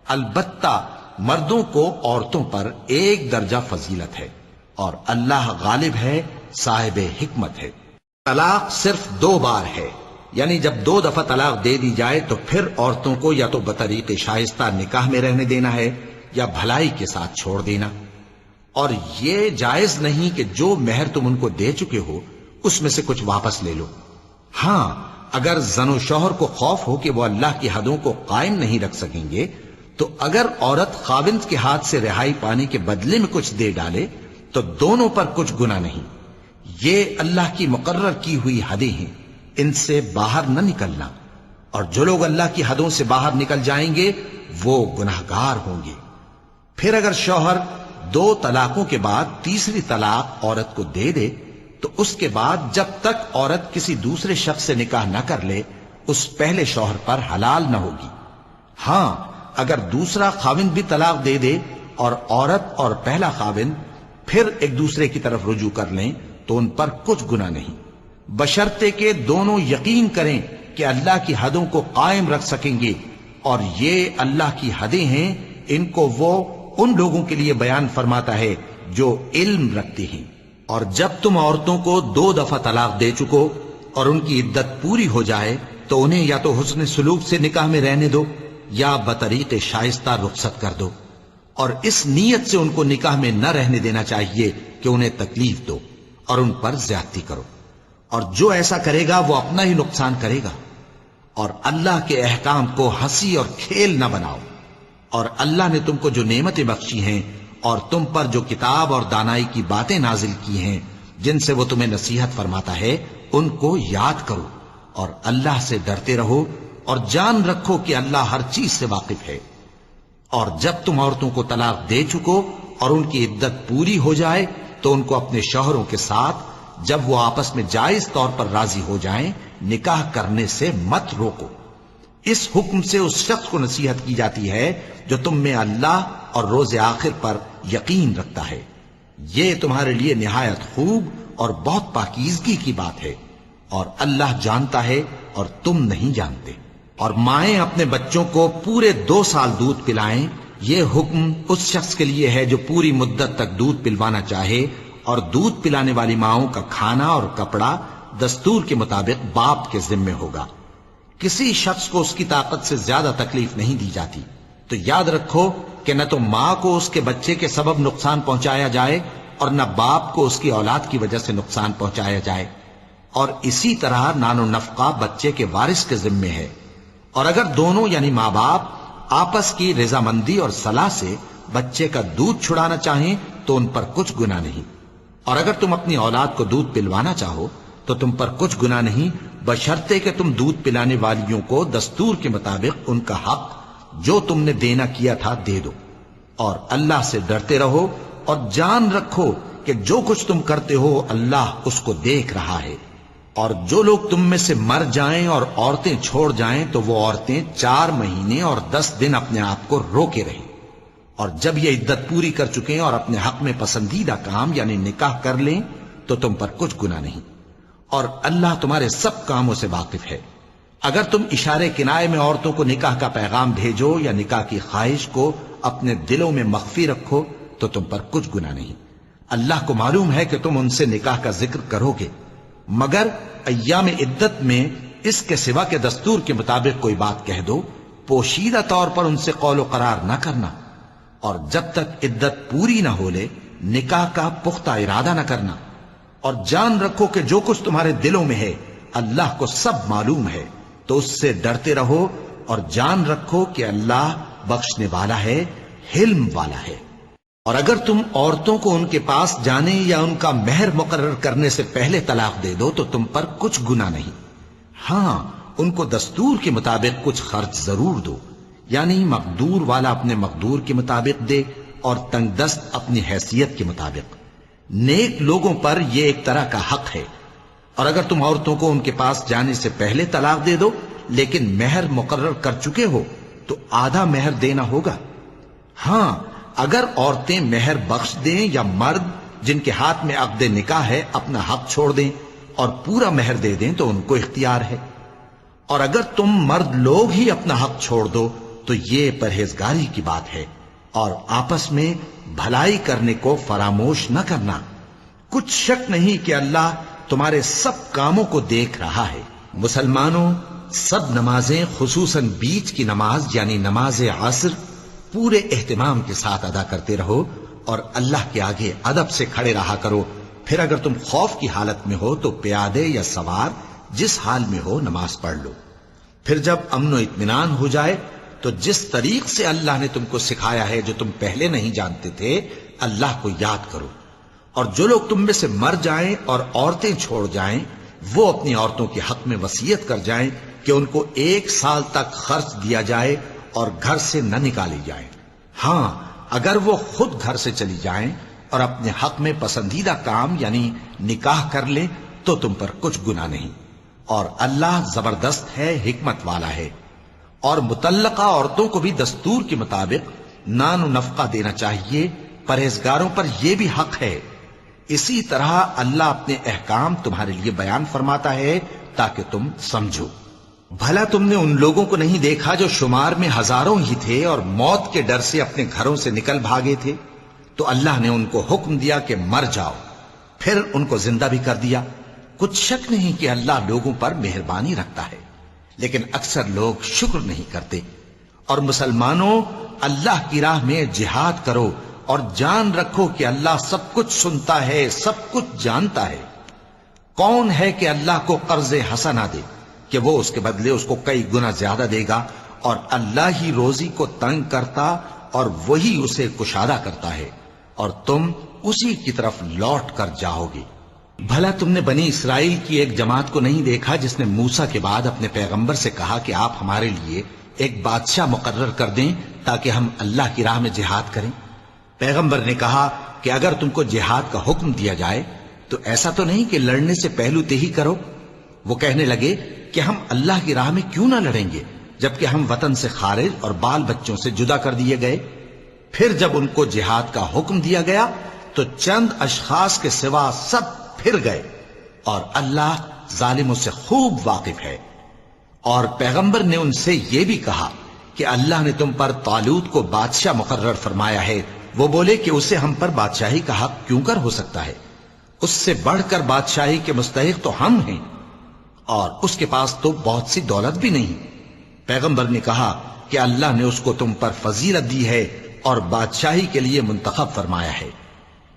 البتہ مردوں کو عورتوں پر 1 درجہ فضیلت ہے، اور اللہ غالب ہے، صاحب حکمت ہے. طلاق صرف 2 بار ہے، یعنی جب 2 دفعہ طلاق دے دی جائے تو پھر عورتوں کو یا تو بطریق شائستہ نکاح میں رہنے دینا ہے یا بھلائی کے ساتھ چھوڑ دینا. اور یہ جائز نہیں کہ جو مہر تم ان کو دے چکے ہو اس میں سے کچھ واپس لے لو. ہاں اگر زن و شوہر کو خوف ہو کہ وہ اللہ کی حدوں کو قائم نہیں رکھ سکیں گے تو اگر عورت خاوند کے ہاتھ سے رہائی پانے کے بدلے میں کچھ دے ڈالے تو دونوں پر کچھ گناہ نہیں. یہ اللہ کی مقرر کی ہوئی حدیں ہیں، ان سے باہر نہ نکلنا. اور جو لوگ اللہ کی حدوں سے باہر نکل جائیں گے وہ گناہگار ہوں گے. پھر اگر شوہر 2 طلاقوں کے بعد تیسری طلاق عورت کو دے دے تو اس کے بعد جب تک عورت کسی دوسرے شخص سے نکاح نہ کر لے اس پہلے شوہر پر حلال نہ ہوگی. ہاں اگر دوسرا خاوند بھی طلاق دے دے اور عورت اور پہلا خاوند پھر ایک دوسرے کی طرف رجوع کر لیں تو ان پر کچھ گناہ نہیں، بشرطے کہ دونوں یقین کریں کہ اللہ کی حدوں کو قائم رکھ سکیں گے. اور یہ اللہ کی حدیں ہیں، ان کو وہ ان لوگوں کے لیے بیان فرماتا ہے جو علم رکھتے ہیں. اور جب تم عورتوں کو 2 دفعہ طلاق دے چکو اور ان کی عدت پوری ہو جائے تو انہیں یا تو حسن سلوک سے نکاح میں رہنے دو یا بطریق شائستہ رخصت کر دو. اور اس نیت سے ان کو نکاح میں نہ رہنے دینا چاہیے کہ انہیں تکلیف دو اور ان پر زیادتی کرو. اور جو ایسا کرے گا وہ اپنا ہی نقصان کرے گا. اور اللہ کے احکام کو ہنسی اور کھیل نہ بناؤ. اور اللہ نے تم کو جو نعمتیں بخشی ہیں اور تم پر جو کتاب اور دانائی کی باتیں نازل کی ہیں جن سے وہ تمہیں نصیحت فرماتا ہے ان کو یاد کرو، اور اللہ سے ڈرتے رہو، اور جان رکھو کہ اللہ ہر چیز سے واقف ہے۔ اور جب تم عورتوں کو طلاق دے چکو اور ان کی عدت پوری ہو جائے تو ان کو اپنے شوہروں کے ساتھ جب وہ آپس میں جائز طور پر راضی ہو جائیں نکاح کرنے سے مت روکو۔ اس حکم سے اس شخص کو نصیحت کی جاتی ہے جو تم میں اللہ اور روز آخر پر یقین رکھتا ہے۔ یہ تمہارے لیے نہایت خوب اور بہت پاکیزگی کی بات ہے، اور اللہ جانتا ہے اور تم نہیں جانتے۔ اور مائیں اپنے بچوں کو پورے 2 سال دودھ پلائیں، یہ حکم اس شخص کے لیے ہے جو پوری مدت تک دودھ پلوانا چاہے، اور دودھ پلانے والی ماؤں کا کھانا اور کپڑا دستور کے مطابق باپ کے ذمے ہوگا۔ کسی شخص کو اس کی طاقت سے زیادہ تکلیف نہیں دی جاتی، تو یاد رکھو کہ نہ تو ماں کو اس کے بچے کے سبب نقصان پہنچایا جائے اور نہ باپ کو اس کی اولاد کی وجہ سے نقصان پہنچایا جائے، اور اسی طرح نان و نفقہ بچے کے وارث کے ذمے ہے۔ اور اگر دونوں یعنی ماں باپ آپس کی رضامندی اور صلاح سے بچے کا دودھ چھڑانا چاہیں تو ان پر کچھ گناہ نہیں، اور اگر تم اپنی اولاد کو دودھ پلوانا چاہو تو تم پر کچھ گناہ نہیں، بشرطے کہ تم دودھ پلانے والیوں کو دستور کے مطابق ان کا حق جو تم نے دینا کیا تھا دے دو۔ اور اللہ سے ڈرتے رہو اور جان رکھو کہ جو کچھ تم کرتے ہو اللہ اس کو دیکھ رہا ہے۔ اور جو لوگ تم میں سے مر جائیں اور عورتیں چھوڑ جائیں تو وہ عورتیں 4 مہینے اور 10 دن اپنے آپ کو روکے رہیں، اور جب یہ عدت پوری کر چکیں اور اپنے حق میں پسندیدہ کام یعنی نکاح کر لیں تو تم پر کچھ گناہ نہیں، اور اللہ تمہارے سب کاموں سے واقف ہے۔ اگر تم اشارے کنائے میں عورتوں کو نکاح کا پیغام بھیجو یا نکاح کی خواہش کو اپنے دلوں میں مخفی رکھو تو تم پر کچھ گناہ نہیں۔ اللہ کو معلوم ہے کہ تم ان سے نکاح کا ذکر کرو گے، مگر ایام عدت میں اس کے سوا کے دستور کے مطابق کوئی بات کہہ دو، پوشیدہ طور پر ان سے قول و قرار نہ کرنا، اور جب تک عدت پوری نہ ہو لے نکاح کا پختہ ارادہ نہ کرنا۔ اور جان رکھو کہ جو کچھ تمہارے دلوں میں ہے اللہ کو سب معلوم ہے، تو اس سے ڈرتے رہو اور جان رکھو کہ اللہ بخشنے والا ہے، حلم والا ہے۔ اور اگر تم عورتوں کو ان کے پاس جانے یا ان کا مہر مقرر کرنے سے پہلے طلاق دے دو تو تم پر کچھ گناہ نہیں، ہاں ان کو دستور کے مطابق کچھ خرچ ضرور دو، یعنی مقدور والا اپنے مقدور کے مطابق دے اور تنگ دست اپنی حیثیت کے مطابق۔ نیک لوگوں پر یہ ایک طرح کا حق ہے۔ اور اگر تم عورتوں کو ان کے پاس جانے سے پہلے طلاق دے دو لیکن مہر مقرر کر چکے ہو تو آدھا مہر دینا ہوگا۔ ہاں اگر عورتیں مہر بخش دیں یا مرد جن کے ہاتھ میں عقد نکاح ہے اپنا حق چھوڑ دیں اور پورا مہر دے دیں تو ان کو اختیار ہے۔ اور اگر تم مرد لوگ ہی اپنا حق چھوڑ دو تو یہ پرہیزگاری کی بات ہے، اور آپس میں بھلائی کرنے کو فراموش نہ کرنا۔ کچھ شک نہیں کہ اللہ تمہارے سب کاموں کو دیکھ رہا ہے۔ مسلمانوں، سب نمازیں خصوصاً بیچ کی نماز یعنی نماز عصر پورے اہتمام کے ساتھ ادا کرتے رہو، اور اللہ کے آگے ادب سے کھڑے رہا کرو۔ پھر اگر تم خوف کی حالت میں ہو تو پیادے یا سوار جس حال میں ہو نماز پڑھ لو۔ پھر جب امن و اطمینان ہو جائے تو جس طریق سے اللہ نے تم کو سکھایا ہے جو تم پہلے نہیں جانتے تھے اللہ کو یاد کرو۔ اور جو لوگ تم میں سے مر جائیں اور عورتیں چھوڑ جائیں وہ اپنی عورتوں کے حق میں وصیت کر جائیں کہ ان کو 1 سال تک خرچ دیا جائے اور گھر سے نہ نکالی جائیں۔ ہاں اگر وہ خود گھر سے چلی جائیں اور اپنے حق میں پسندیدہ کام یعنی نکاح کر لیں تو تم پر کچھ گناہ نہیں، اور اللہ زبردست ہے، حکمت والا ہے۔ اور مطلقہ عورتوں کو بھی دستور کے مطابق نان و نفقہ دینا چاہیے، پرہیزگاروں پر یہ بھی حق ہے۔ اسی طرح اللہ اپنے احکام تمہارے لیے بیان فرماتا ہے تاکہ تم سمجھو۔ بھلا تم نے ان لوگوں کو نہیں دیکھا جو شمار میں ہزاروں ہی تھے اور موت کے ڈر سے اپنے گھروں سے نکل بھاگے تھے؟ تو اللہ نے ان کو حکم دیا کہ مر جاؤ، پھر ان کو زندہ بھی کر دیا۔ کچھ شک نہیں کہ اللہ لوگوں پر مہربانی رکھتا ہے، لیکن اکثر لوگ شکر نہیں کرتے۔ اور مسلمانوں، اللہ کی راہ میں جہاد کرو اور جان رکھو کہ اللہ سب کچھ سنتا ہے، سب کچھ جانتا ہے۔ کون ہے کہ اللہ کو قرض حسنہ دے کہ وہ اس کے بدلے اس کو کئی گنا زیادہ دے گا؟ اور اللہ ہی روزی کو تنگ کرتا اور وہی اسے کشادہ کرتا ہے، اور تم اسی کی طرف لوٹ کر جاؤ گے۔ بھلا تم نے بنی اسرائیل کی ایک جماعت کو نہیں دیکھا جس نے موسیٰ کے بعد اپنے پیغمبر سے کہا کہ آپ ہمارے لیے ایک بادشاہ مقرر کر دیں تاکہ ہم اللہ کی راہ میں جہاد کریں؟ پیغمبر نے کہا کہ اگر تم کو جہاد کا حکم دیا جائے تو ایسا تو نہیں کہ لڑنے سے پہلو تہی کرو۔ وہ کہنے لگے کہ ہم اللہ کی راہ میں کیوں نہ لڑیں گے جبکہ ہم وطن سے خارج اور بال بچوں سے جدا کر دیے گئے۔ پھر جب ان کو جہاد کا حکم دیا گیا تو چند اشخاص کے سوا سب پھر گئے، اور اللہ ظالموں سے خوب واقف ہے۔ اور پیغمبر نے ان سے یہ بھی کہا کہ اللہ نے تم پر طالوت کو بادشاہ مقرر فرمایا ہے۔ وہ بولے کہ اسے ہم پر بادشاہی کا حق کیوں کر ہو سکتا ہے؟ اس سے بڑھ کر بادشاہی کے مستحق تو ہم ہیں، اور اس کے پاس تو بہت سی دولت بھی نہیں۔ پیغمبر نے کہا کہ اللہ نے اس کو تم پر فضیلت دی ہے اور بادشاہی کے لیے منتخب فرمایا ہے۔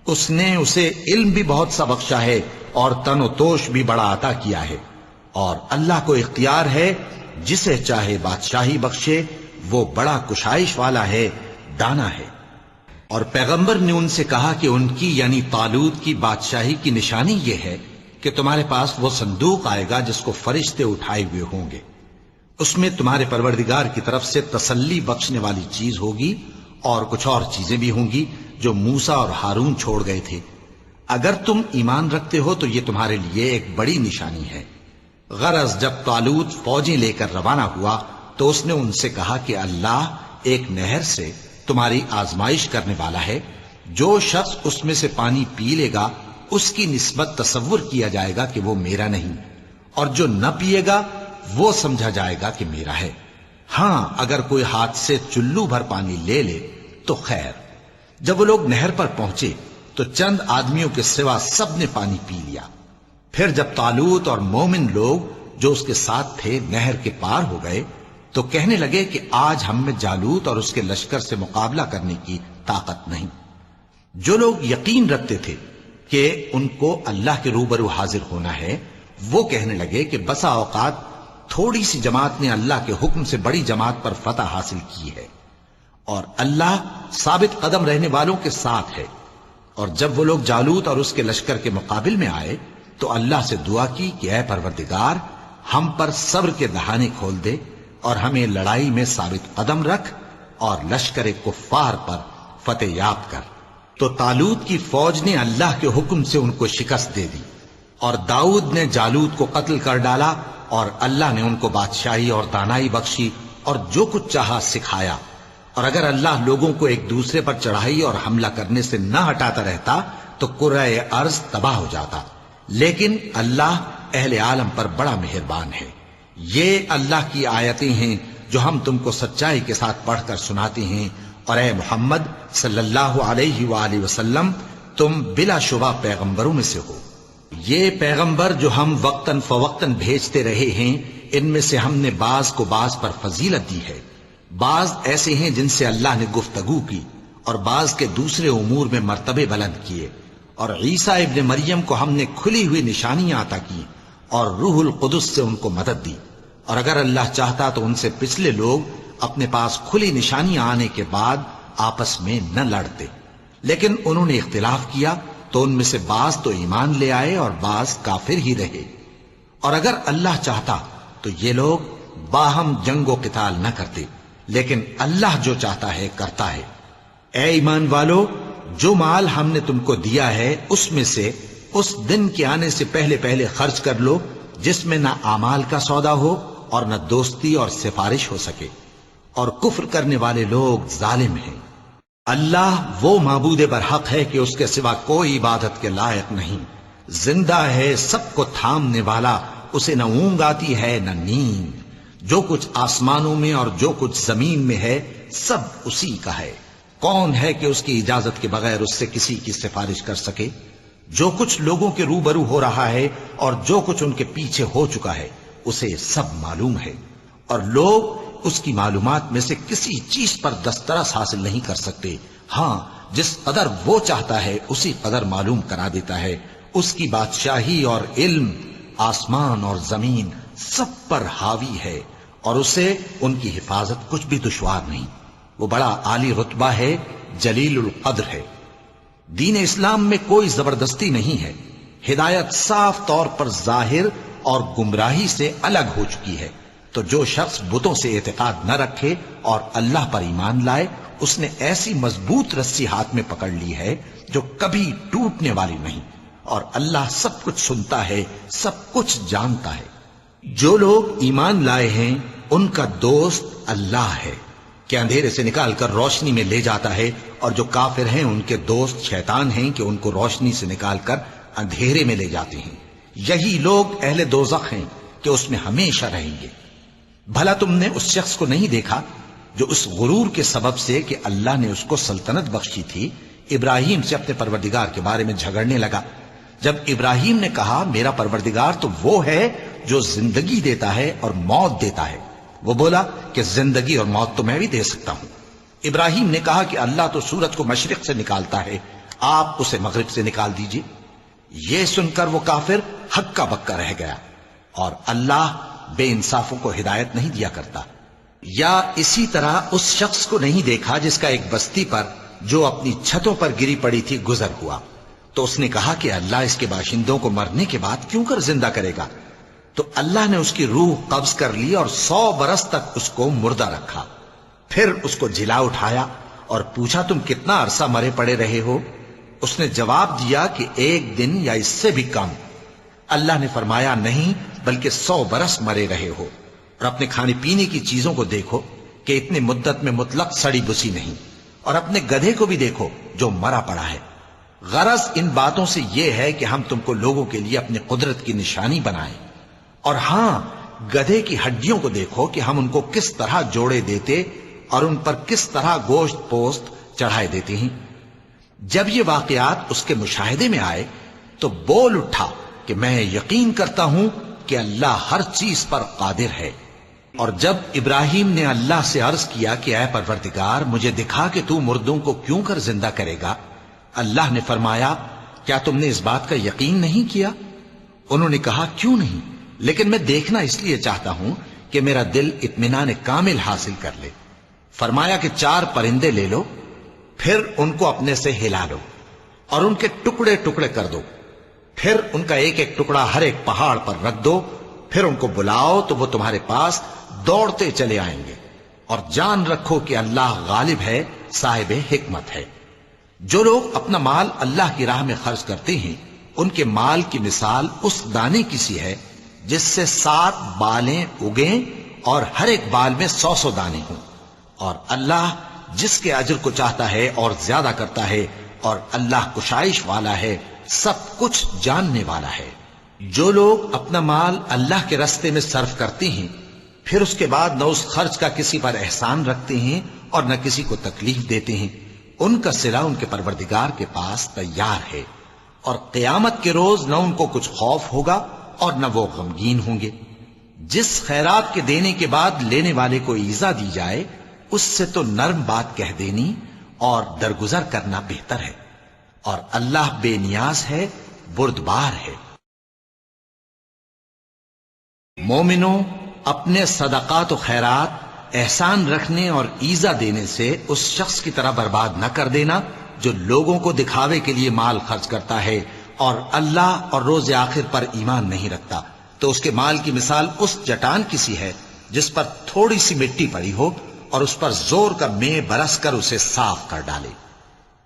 اس نے اسے علم بھی بہت سا بخشا ہے اور تن و توش بھی بڑا عطا کیا ہے، اور اللہ کو اختیار ہے جسے چاہے بادشاہی بخشے، وہ بڑا کشائش والا ہے، دانا ہے۔ اور پیغمبر نے ان سے کہا کہ ان کی یعنی طالوت کی بادشاہی کی نشانی یہ ہے کہ تمہارے پاس وہ صندوق آئے گا جس کو فرشتے اٹھائے ہوئے ہوں گے۔ اس میں تمہارے پروردگار کی طرف سے تسلی بخشنے والی چیز ہوگی اور کچھ اور چیزیں بھی ہوں گی جو موسیٰ اور ہارون چھوڑ گئے تھے۔ اگر تم ایمان رکھتے ہو تو یہ تمہارے لیے ایک بڑی نشانی ہے۔ غرض جب طالوت فوجیں لے کر روانہ ہوا تو اس نے ان سے کہا کہ اللہ ایک نہر سے تمہاری آزمائش کرنے والا ہے، جو شخص اس میں سے پانی پی لے گا اس کی نسبت تصور کیا جائے گا کہ وہ میرا نہیں، اور جو نہ پیے گا وہ سمجھا جائے گا کہ میرا ہے۔ ہاں اگر کوئی ہاتھ سے چلو بھر پانی لے لے تو خیر۔ جب وہ لوگ نہر پر پہنچے تو چند آدمیوں کے سوا سب نے پانی پی لیا۔ پھر جب طالوت اور مومن لوگ جو اس کے ساتھ تھے نہر کے پار ہو گئے تو کہنے لگے کہ آج ہم میں جالوت اور اس کے لشکر سے مقابلہ کرنے کی طاقت نہیں۔ جو لوگ یقین رکھتے تھے کہ ان کو اللہ کے روبرو حاضر ہونا ہے، وہ کہنے لگے کہ بسا اوقات تھوڑی سی جماعت نے اللہ کے حکم سے بڑی جماعت پر فتح حاصل کی ہے، اور اللہ ثابت قدم رہنے والوں کے ساتھ ہے۔ اور جب وہ لوگ جالوت اور اس کے لشکر کے مقابل میں آئے تو اللہ سے دعا کی کہ اے پروردگار، ہم پر صبر کے دہانے کھول دے اور ہمیں لڑائی میں ثابت قدم رکھ اور لشکر کفار پر فتح یاب کر۔ تو طالوت کی فوج نے اللہ کے حکم سے ان کو شکست دے دی، اور داؤد نے جالوت کو قتل کر ڈالا، اور اللہ نے ان کو بادشاہی اور دانائی بخشی اور جو کچھ چاہا سکھایا۔ اور اگر اللہ لوگوں کو ایک دوسرے پر چڑھائی اور حملہ کرنے سے نہ ہٹاتا رہتا تو کرۂ ارض تباہ ہو جاتا، لیکن اللہ اہل عالم پر بڑا مہربان ہے۔ یہ اللہ کی آیتیں ہیں جو ہم تم کو سچائی کے ساتھ پڑھ کر سناتے ہیں، اور اے محمد صلی اللہ علیہ وآلہ وسلم تم بلا شبہ پیغمبروں میں سے ہو۔ یہ پیغمبر جو ہم وقتاً فوقتاً بھیجتے رہے ہیں، ان میں سے ہم نے بعض کو بعض پر فضیلت دی ہے۔ بعض ایسے ہیں جن سے اللہ نے گفتگو کی، اور بعض کے دوسرے امور میں مرتبے بلند کیے۔ اور عیسیٰ ابن مریم کو ہم نے کھلی ہوئی نشانیاں عطا کی اور روح القدس سے ان کو مدد دی، اور اگر اللہ چاہتا تو ان سے پچھلے لوگ اپنے پاس کھلی نشانیاں آنے کے بعد آپس میں نہ لڑتے، لیکن انہوں نے اختلاف کیا تو ان میں سے بعض تو ایمان لے آئے اور بعض کافر ہی رہے۔ اور اگر اللہ چاہتا تو یہ لوگ باہم جنگ و قتال نہ کرتے، لیکن اللہ جو چاہتا ہے کرتا ہے۔ اے ایمان والو، جو مال ہم نے تم کو دیا ہے اس میں سے اس دن کے آنے سے پہلے پہلے خرچ کر لو جس میں نہ اعمال کا سودا ہو اور نہ دوستی اور سفارش ہو سکے، اور کفر کرنے والے لوگ ظالم ہیں۔ اللہ وہ معبود برحق ہے کہ اس کے سوا کوئی عبادت کے لائق نہیں، زندہ ہے، سب کو تھامنے والا، اسے نہ اونگ آتی ہے نہ نیند۔ جو کچھ آسمانوں میں اور جو کچھ زمین میں ہے سب اسی کا ہے۔ کون ہے کہ اس کی اجازت کے بغیر اس سے کسی کی سفارش کر سکے؟ جو کچھ لوگوں کے روبرو ہو رہا ہے اور جو کچھ ان کے پیچھے ہو چکا ہے اسے سب معلوم ہے، اور لوگ اس کی معلومات میں سے کسی چیز پر دسترس حاصل نہیں کر سکتے۔ ہاں جس قدر وہ چاہتا ہے اسی قدر معلوم کرا دیتا ہے۔ اس کی بادشاہی اور علم آسمان اور زمین سب پر حاوی ہے، اور اسے ان کی حفاظت کچھ بھی دشوار نہیں۔ وہ بڑا عالی رتبہ ہے، جلیل القدر ہے۔ دین اسلام میں کوئی زبردستی نہیں ہے، ہدایت صاف طور پر ظاہر اور گمراہی سے الگ ہو چکی ہے۔ تو جو شخص بتوں سے اعتقاد نہ رکھے اور اللہ پر ایمان لائے، اس نے ایسی مضبوط رسی ہاتھ میں پکڑ لی ہے جو کبھی ٹوٹنے والی نہیں، اور اللہ سب کچھ سنتا ہے، سب کچھ جانتا ہے۔ جو لوگ ایمان لائے ہیں ان کا دوست اللہ ہے کہ اندھیرے سے نکال کر روشنی میں لے جاتا ہے، اور جو کافر ہیں ان کے دوست شیطان ہیں کہ ان کو روشنی سے نکال کر اندھیرے میں لے جاتے ہیں۔ یہی لوگ اہل دوزخ ہیں کہ اس میں ہمیشہ رہیں گے۔ بھلا تم نے اس شخص کو نہیں دیکھا جو اس غرور کے سبب سے کہ اللہ نے اس کو سلطنت بخشی تھی، ابراہیم سے اپنے پروردگار کے بارے میں جھگڑنے لگا؟ جب ابراہیم نے کہا میرا پروردگار تو وہ ہے جو زندگی دیتا ہے اور موت دیتا ہے، وہ بولا کہ زندگی اور موت تو میں بھی دے سکتا ہوں۔ ابراہیم نے کہا کہ اللہ تو سورج کو مشرق سے نکالتا ہے، آپ اسے مغرب سے نکال دیجئے۔ یہ سن کر وہ کافر ہکا بکا رہ گیا، اور اللہ بے انصافوں کو ہدایت نہیں دیا کرتا۔ یا اسی طرح اس شخص کو نہیں دیکھا جس کا ایک بستی پر جو اپنی چھتوں پر گری پڑی تھی گزر ہوا، تو اس نے کہا کہ اللہ اس کے باشندوں کو مرنے کے بعد کیوں کر زندہ کرے گا؟ تو اللہ نے اس کی روح قبض کر لی اور 100 برس تک اس کو مردہ رکھا۔ پھر اس کو جلا اٹھایا اور پوچھا تم کتنا عرصہ مرے پڑے رہے ہو؟ اس نے جواب دیا کہ 1 دن یا اس سے بھی کم۔ اللہ نے فرمایا نہیں بلکہ 100 برس مرے رہے ہو، اور اپنے کھانے پینے کی چیزوں کو دیکھو کہ اتنی مدت میں مطلق سڑی بسی نہیں، اور اپنے گدھے کو بھی دیکھو جو مرا پڑا ہے۔ غرض ان باتوں سے یہ ہے کہ ہم تم کو لوگوں کے لیے اپنی قدرت کی نشانی بنائیں، اور ہاں گدھے کی ہڈیوں کو دیکھو کہ ہم ان کو کس طرح جوڑے دیتے اور ان پر کس طرح گوشت پوست چڑھائے دیتے ہیں۔ جب یہ واقعات اس کے مشاہدے میں آئے تو بول اٹھا کہ میں یقین کرتا ہوں کہ اللہ ہر چیز پر قادر ہے۔ اور جب ابراہیم نے اللہ سے عرض کیا کہ اے پروردگار مجھے دکھا کہ تو مردوں کو کیوں کر زندہ کرے گا، اللہ نے فرمایا کیا تم نے اس بات کا یقین نہیں کیا؟ انہوں نے کہا کیوں نہیں، لیکن میں دیکھنا اس لیے چاہتا ہوں کہ میرا دل اطمینان کامل حاصل کر لے۔ فرمایا کہ 4 پرندے لے لو، پھر ان کو اپنے سے ہلا لو اور ان کے ٹکڑے ٹکڑے کر دو، پھر ان کا ایک ایک ٹکڑا ہر ایک پہاڑ پر رکھ دو، پھر ان کو بلاؤ تو وہ تمہارے پاس دوڑتے چلے آئیں گے، اور جان رکھو کہ اللہ غالب ہے، صاحب حکمت ہے۔ جو لوگ اپنا مال اللہ کی راہ میں خرچ کرتے ہیں ان کے مال کی مثال اس دانے کی سی ہے جس سے 7 بالیں اگیں اور ہر ایک بال میں 100 دانے ہوں، اور اللہ جس کے اجر کو چاہتا ہے اور زیادہ کرتا ہے، اور اللہ کشائش والا ہے، سب کچھ جاننے والا ہے۔ جو لوگ اپنا مال اللہ کے راستے میں صرف کرتے ہیں پھر اس کے بعد نہ اس خرچ کا کسی پر احسان رکھتے ہیں اور نہ کسی کو تکلیف دیتے ہیں، ان کا صلہ ان کے پروردگار کے پاس تیار ہے، اور قیامت کے روز نہ ان کو کچھ خوف ہوگا اور نہ وہ غمگین ہوں گے۔ جس خیرات کے دینے کے بعد لینے والے کو ایذا دی جائے اس سے تو نرم بات کہہ دینی اور درگزر کرنا بہتر ہے، اور اللہ بے نیاز ہے، بردبار ہے۔ مومنوں اپنے صدقات و خیرات احسان رکھنے اور ایذا دینے سے اس شخص کی طرح برباد نہ کر دینا جو لوگوں کو دکھاوے کے لیے مال خرچ کرتا ہے اور اللہ اور روز آخر پر ایمان نہیں رکھتا، تو اس کے مال کی مثال اس چٹان کی سی ہے جس پر تھوڑی سی مٹی پڑی ہو اور اس پر زور کا مے برس کر اسے صاف کر ڈالے۔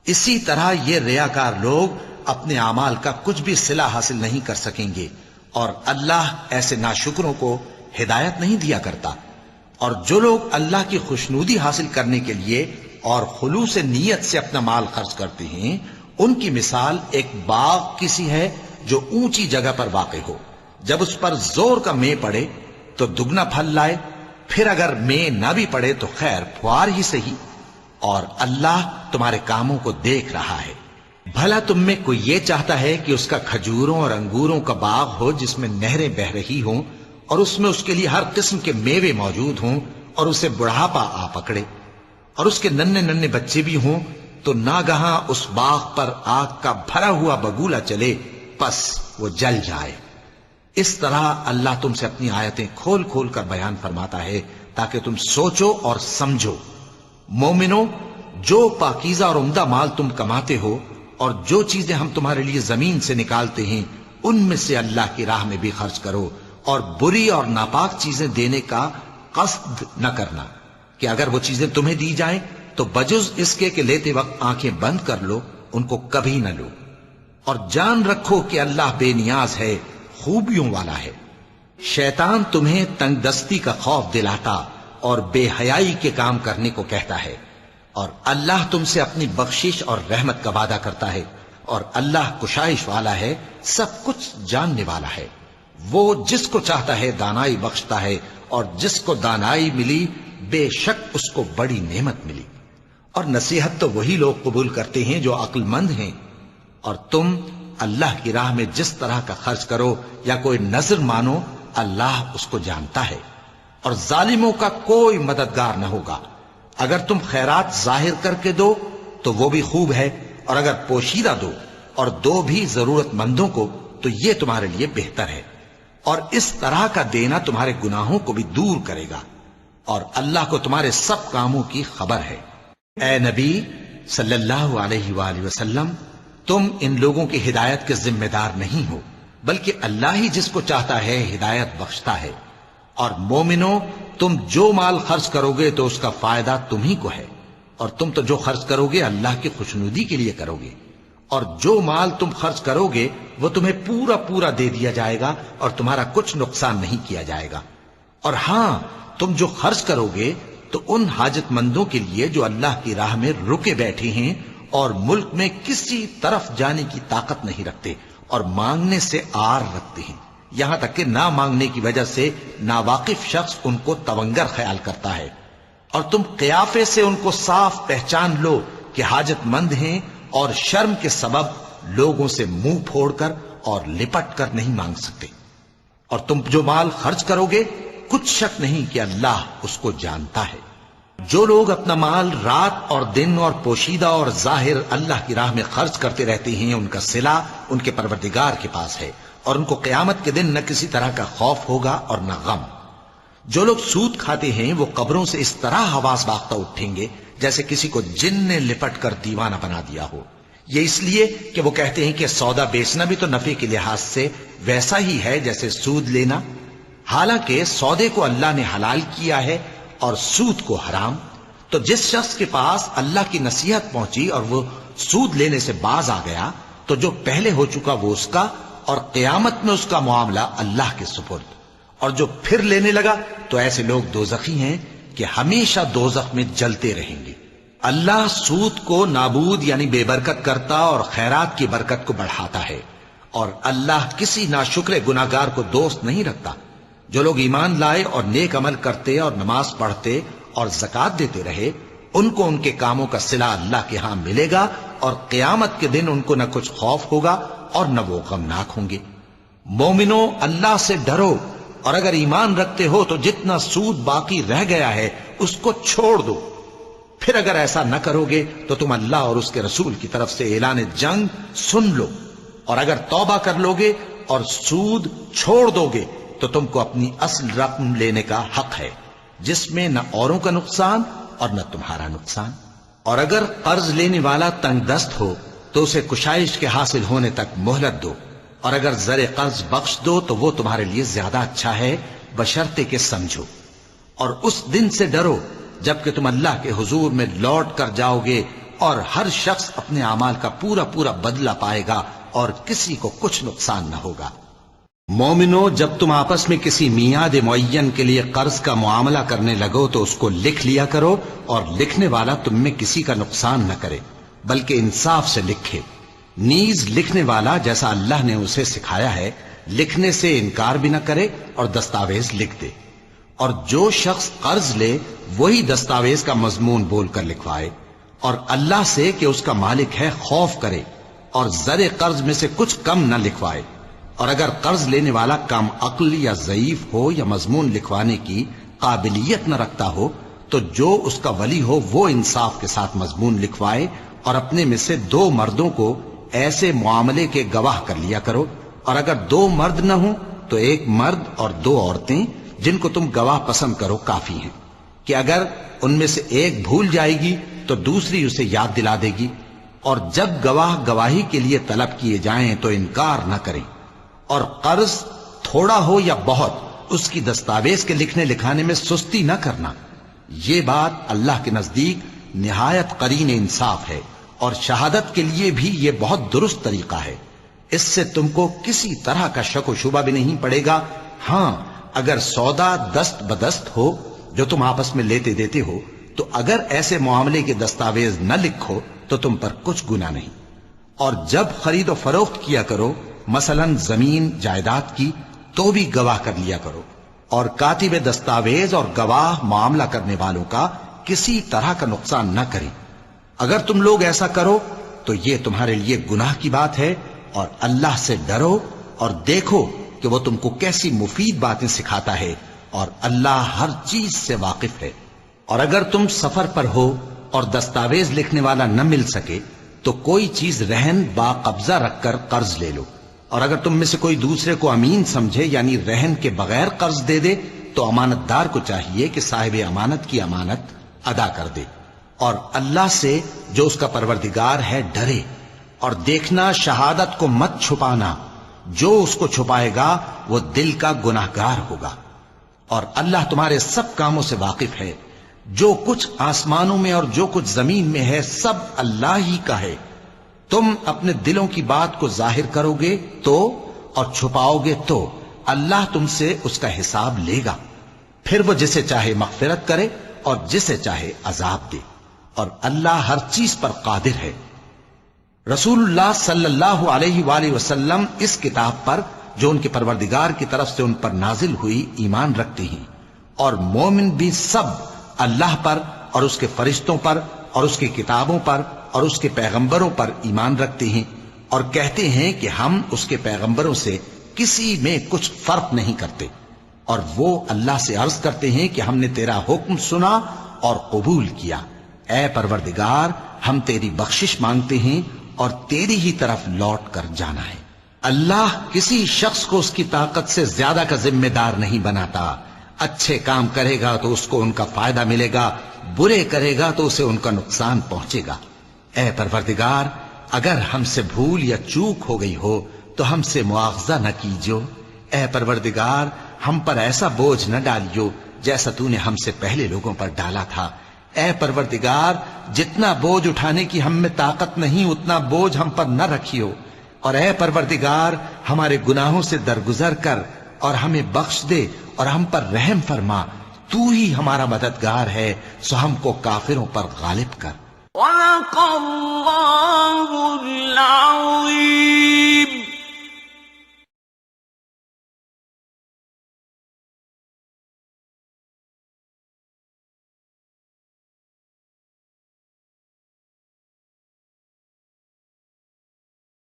اسی طرح یہ ریاکار لوگ اپنے اعمال کا کچھ بھی صلہ حاصل نہیں کر سکیں گے، اور اللہ ایسے ناشکروں کو ہدایت نہیں دیا کرتا۔ اور جو لوگ اللہ کی خوشنودی حاصل کرنے کے لیے اور خلوص نیت سے اپنا مال خرچ کرتے ہیں ان کی مثال ایک باغ کی سی ہے جو اونچی جگہ پر واقع ہو، جب اس پر زور کا مے پڑے تو دگنا پھل لائے، پھر اگر مے نہ بھی پڑے تو خیر پھوار ہی صحیح، اور اللہ تمہارے کاموں کو دیکھ رہا ہے۔ بھلا تم میں کوئی یہ چاہتا ہے کہ اس کا کھجوروں اور انگوروں کا باغ ہو جس میں نہریں بہ رہی ہوں اور اس میں اس کے لیے ہر قسم کے میوے موجود ہوں، اور اسے بڑھاپا آ پکڑے اور اس کے ننھے ننھے بچے بھی ہوں، تو ناگہاں اس باغ پر آگ کا بھرا ہوا بگولا چلے، پس وہ جل جائے۔ اس طرح اللہ تم سے اپنی آیتیں کھول کھول کر بیان فرماتا ہے تاکہ تم سوچو اور سمجھو۔ مومنوں جو پاکیزہ اور عمدہ مال تم کماتے ہو اور جو چیزیں ہم تمہارے لیے زمین سے نکالتے ہیں ان میں سے اللہ کی راہ میں بھی خرچ کرو، اور بری اور ناپاک چیزیں دینے کا قصد نہ کرنا کہ اگر وہ چیزیں تمہیں دی جائیں تو بجز اس کے کہ لیتے وقت آنکھیں بند کر لو، ان کو کبھی نہ لو۔ اور جان رکھو کہ اللہ بے نیاز ہے، خوبیوں والا ہے۔ شیطان تمہیں تنگ دستی کا خوف دلاتا اور بے حیائی کے کام کرنے کو کہتا ہے، اور اللہ تم سے اپنی بخشش اور رحمت کا وعدہ کرتا ہے، اور اللہ کشائش والا ہے، سب کچھ جاننے والا ہے۔ وہ جس کو چاہتا ہے دانائی بخشتا ہے، اور جس کو دانائی ملی بے شک اس کو بڑی نعمت ملی۔ اور نصیحت تو وہی لوگ قبول کرتے ہیں جو عقل مند ہیں۔ اور تم اللہ کی راہ میں جس طرح کا خرچ کرو یا کوئی نذر مانو، اللہ اس کو جانتا ہے، اور ظالموں کا کوئی مددگار نہ ہوگا۔ اگر تم خیرات ظاہر کر کے دو تو وہ بھی خوب ہے، اور اگر پوشیدہ دو اور دو بھی ضرورت مندوں کو تو یہ تمہارے لیے بہتر ہے، اور اس طرح کا دینا تمہارے گناہوں کو بھی دور کرے گا، اور اللہ کو تمہارے سب کاموں کی خبر ہے۔ اے نبی صلی اللہ علیہ وآلہ وسلم، تم ان لوگوں کی ہدایت کے ذمہ دار نہیں ہو، بلکہ اللہ ہی جس کو چاہتا ہے ہدایت بخشتا ہے۔ اور مومنو، تم جو مال خرچ کرو گے تو اس کا فائدہ تمہیں کو ہے، اور تم تو جو خرچ کرو گے اللہ کی خوشنودی کے لیے کرو گے، اور جو مال تم خرچ کرو گے وہ تمہیں پورا پورا دے دیا جائے گا، اور تمہارا کچھ نقصان نہیں کیا جائے گا۔ اور ہاں، تم جو خرچ کرو گے تو ان حاجت مندوں کے لیے جو اللہ کی راہ میں رکے بیٹھے ہیں اور ملک میں کسی طرف جانے کی طاقت نہیں رکھتے اور مانگنے سے آر رکھتے ہیں، یہاں تک کہ نہ مانگنے کی وجہ سے ناواقف شخص ان کو تونگر خیال کرتا ہے، اور تم قیافے سے ان کو صاف پہچان لو کہ حاجت مند ہیں، اور شرم کے سبب لوگوں سے منہ پھوڑ کر اور لپٹ کر نہیں مانگ سکتے۔ اور تم جو مال خرچ کرو گے کچھ شک نہیں کہ اللہ اس کو جانتا ہے۔ جو لوگ اپنا مال رات اور دن اور پوشیدہ اور ظاہر اللہ کی راہ میں خرچ کرتے رہتے ہیں، ان کا صلہ ان کے پروردگار کے پاس ہے، اور ان کو قیامت کے دن نہ کسی طرح کا خوف ہوگا اور نہ غم۔ جو لوگ سود کھاتے ہیں وہ قبروں سے اس طرح حواس باختہ اٹھیں گے جیسے کسی کو جن نے لپٹ کر دیوانہ بنا دیا ہو، یہ اس لیے کہ وہ کہتے ہیں کہ سودا بیچنا بھی تو نفع کے لحاظ سے ویسا ہی ہے جیسے سود لینا، حالانکہ سودے کو اللہ نے حلال کیا ہے اور سود کو حرام۔ تو جس شخص کے پاس اللہ کی نصیحت پہنچی اور وہ سود لینے سے باز آ گیا تو جو پہلے ہو چکا وہ اس کا، اور قیامت میں اس کا معاملہ اللہ کے سپرد۔ اور جو پھر لینے لگا تو ایسے لوگ دوزخی ہیں کہ ہمیشہ دوزخ میں جلتے رہیں گے۔ اللہ سود کو نابود یعنی بے برکت کرتا اور خیرات کی برکت کو بڑھاتا ہے، اور اللہ کسی ناشکر گناہگار کو دوست نہیں رکھتا۔ جو لوگ ایمان لائے اور نیک عمل کرتے اور نماز پڑھتے اور زکوٰۃ دیتے رہے، ان کو ان کے کاموں کا صلہ اللہ کے ہاں ملے گا، اور قیامت کے دن ان کو نہ کچھ خوف ہوگا اور نہ وہ غمناک ہوں گے۔ مومنو، اللہ سے ڈرو، اور اگر ایمان رکھتے ہو تو جتنا سود باقی رہ گیا ہے اس کو چھوڑ دو۔ پھر اگر ایسا نہ کرو گے تو تم اللہ اور اس کے رسول کی طرف سے اعلان جنگ سن لو، اور اگر توبہ کر لو گے اور سود چھوڑ دو گے تو تم کو اپنی اصل رقم لینے کا حق ہے، جس میں نہ اوروں کا نقصان اور نہ تمہارا نقصان۔ اور اگر قرض لینے والا تنگ دست ہو تو اسے کشائش کے حاصل ہونے تک مہلت دو، اور اگر زر قرض بخش دو تو وہ تمہارے لیے زیادہ اچھا ہے، بشرطے کہ سمجھو۔ اور اس دن سے ڈرو جبکہ تم اللہ کے حضور میں لوٹ کر جاؤ گے، اور ہر شخص اپنے اعمال کا پورا پورا بدلہ پائے گا، اور کسی کو کچھ نقصان نہ ہوگا۔ مومنو، جب تم آپس میں کسی میعاد معین کے لیے قرض کا معاملہ کرنے لگو تو اس کو لکھ لیا کرو، اور لکھنے والا تم میں کسی کا نقصان نہ کرے بلکہ انصاف سے لکھے۔ نیز لکھنے والا جیسا اللہ نے اسے سکھایا ہے لکھنے سے انکار بھی نہ کرے اور دستاویز لکھ دے، اور جو شخص قرض لے وہی دستاویز کا مضمون بول کر لکھوائے، اور اللہ سے کہ اس کا مالک ہے خوف کرے، اور زر قرض میں سے کچھ کم نہ لکھوائے۔ اور اگر قرض لینے والا کم عقل یا ضعیف ہو یا مضمون لکھوانے کی قابلیت نہ رکھتا ہو تو جو اس کا ولی ہو وہ انصاف کے ساتھ مضمون لکھوائے، اور اپنے میں سے 2 مردوں کو ایسے معاملے کے گواہ کر لیا کرو، اور اگر 2 مرد نہ ہوں تو 1 مرد اور 2 عورتیں جن کو تم گواہ پسند کرو کافی ہیں، کہ اگر ان میں سے ایک بھول جائے گی تو دوسری اسے یاد دلا دے گی، اور جب گواہ گواہی کے لیے طلب کیے جائیں تو انکار نہ کریں، اور قرض تھوڑا ہو یا بہت اس کی دستاویز کے لکھنے لکھانے میں سستی نہ کرنا. یہ بات اللہ کے نزدیک نہایت قرین انصاف ہے اور شہادت کے لیے بھی یہ بہت درست طریقہ ہے. اس سے تم کو کسی طرح کا شک و شبہ بھی نہیں پڑے گا. ہاں اگر سودا دست بدست ہو جو تم آپس میں لیتے دیتے ہو تو اگر ایسے معاملے کے دستاویز نہ لکھو تو تم پر کچھ گناہ نہیں. اور جب خرید و فروخت کیا کرو مثلا زمین جائیداد کی تو بھی گواہ کر لیا کرو اور کاتب دستاویز اور گواہ معاملہ کرنے والوں کا کسی طرح کا نقصان نہ کریں. اگر تم لوگ ایسا کرو تو یہ تمہارے لیے گناہ کی بات ہے. اور اللہ سے ڈرو اور دیکھو کہ وہ تم کو کیسی مفید باتیں سکھاتا ہے اور اللہ ہر چیز سے واقف ہے. اور اگر تم سفر پر ہو اور دستاویز لکھنے والا نہ مل سکے تو کوئی چیز رہن با قبضہ رکھ کر قرض لے لو. اور اگر تم میں سے کوئی دوسرے کو امین سمجھے یعنی رہن کے بغیر قرض دے دے تو امانت دار کو چاہیے کہ صاحب امانت کی امانت ادا کر دے. اور اللہ سے جو اس کا پروردگار ہے ڈرے. اور دیکھنا شہادت کو مت چھپانا. جو اس کو چھپائے گا وہ دل کا گناہ گار ہوگا. اور اللہ تمہارے سب کاموں سے واقف ہے. جو کچھ آسمانوں میں اور جو کچھ زمین میں ہے سب اللہ ہی کا ہے. تم اپنے دلوں کی بات کو ظاہر کرو گے تو اور چھپاؤ گے تو اللہ تم سے اس کا حساب لے گا. پھر وہ جسے چاہے مغفرت کرے اور جسے چاہے عذاب دے. اور اللہ ہر چیز پر قادر ہے. رسول اللہ صلی اللہ علیہ وآلہ وسلم اس کتاب پر جو ان کے پروردگار کی طرف سے ان پر نازل ہوئی ایمان رکھتے ہیں. اور مومن بھی سب اللہ پر اور اس کے فرشتوں پر اور اس کی کتابوں پر اور اس کے پیغمبروں پر ایمان رکھتے ہیں اور کہتے ہیں کہ ہم اس کے پیغمبروں سے کسی میں کچھ فرق نہیں کرتے. اور وہ اللہ سے عرض کرتے ہیں کہ ہم نے تیرا حکم سنا اور قبول کیا. اے پروردگار ہم تیری بخشش مانگتے ہیں اور تیری ہی طرف لوٹ کر جانا ہے. اللہ کسی شخص کو اس کی طاقت سے زیادہ کا ذمہ دار نہیں بناتا. اچھے کام کرے گا تو اس کو ان کا فائدہ ملے گا، برے کرے گا تو اسے ان کا نقصان پہنچے گا. اے پروردگار اگر ہم سے بھول یا چوک ہو گئی ہو تو ہم سے مواخذہ نہ کیجو. اے پروردگار ہم پر ایسا بوجھ نہ ڈالیو جیسا تو نے ہم سے پہلے لوگوں پر ڈالا تھا. اے پروردگار جتنا بوجھ اٹھانے کی ہم میں طاقت نہیں اتنا بوجھ ہم پر نہ رکھیو. اور اے پروردگار ہمارے گناہوں سے درگزر کر اور ہمیں بخش دے اور ہم پر رحم فرما. تو ہی ہمارا مددگار ہے سو ہم کو کافروں پر غالب کر. وَلَقَ اللَّهُ الْعَظِيمُ.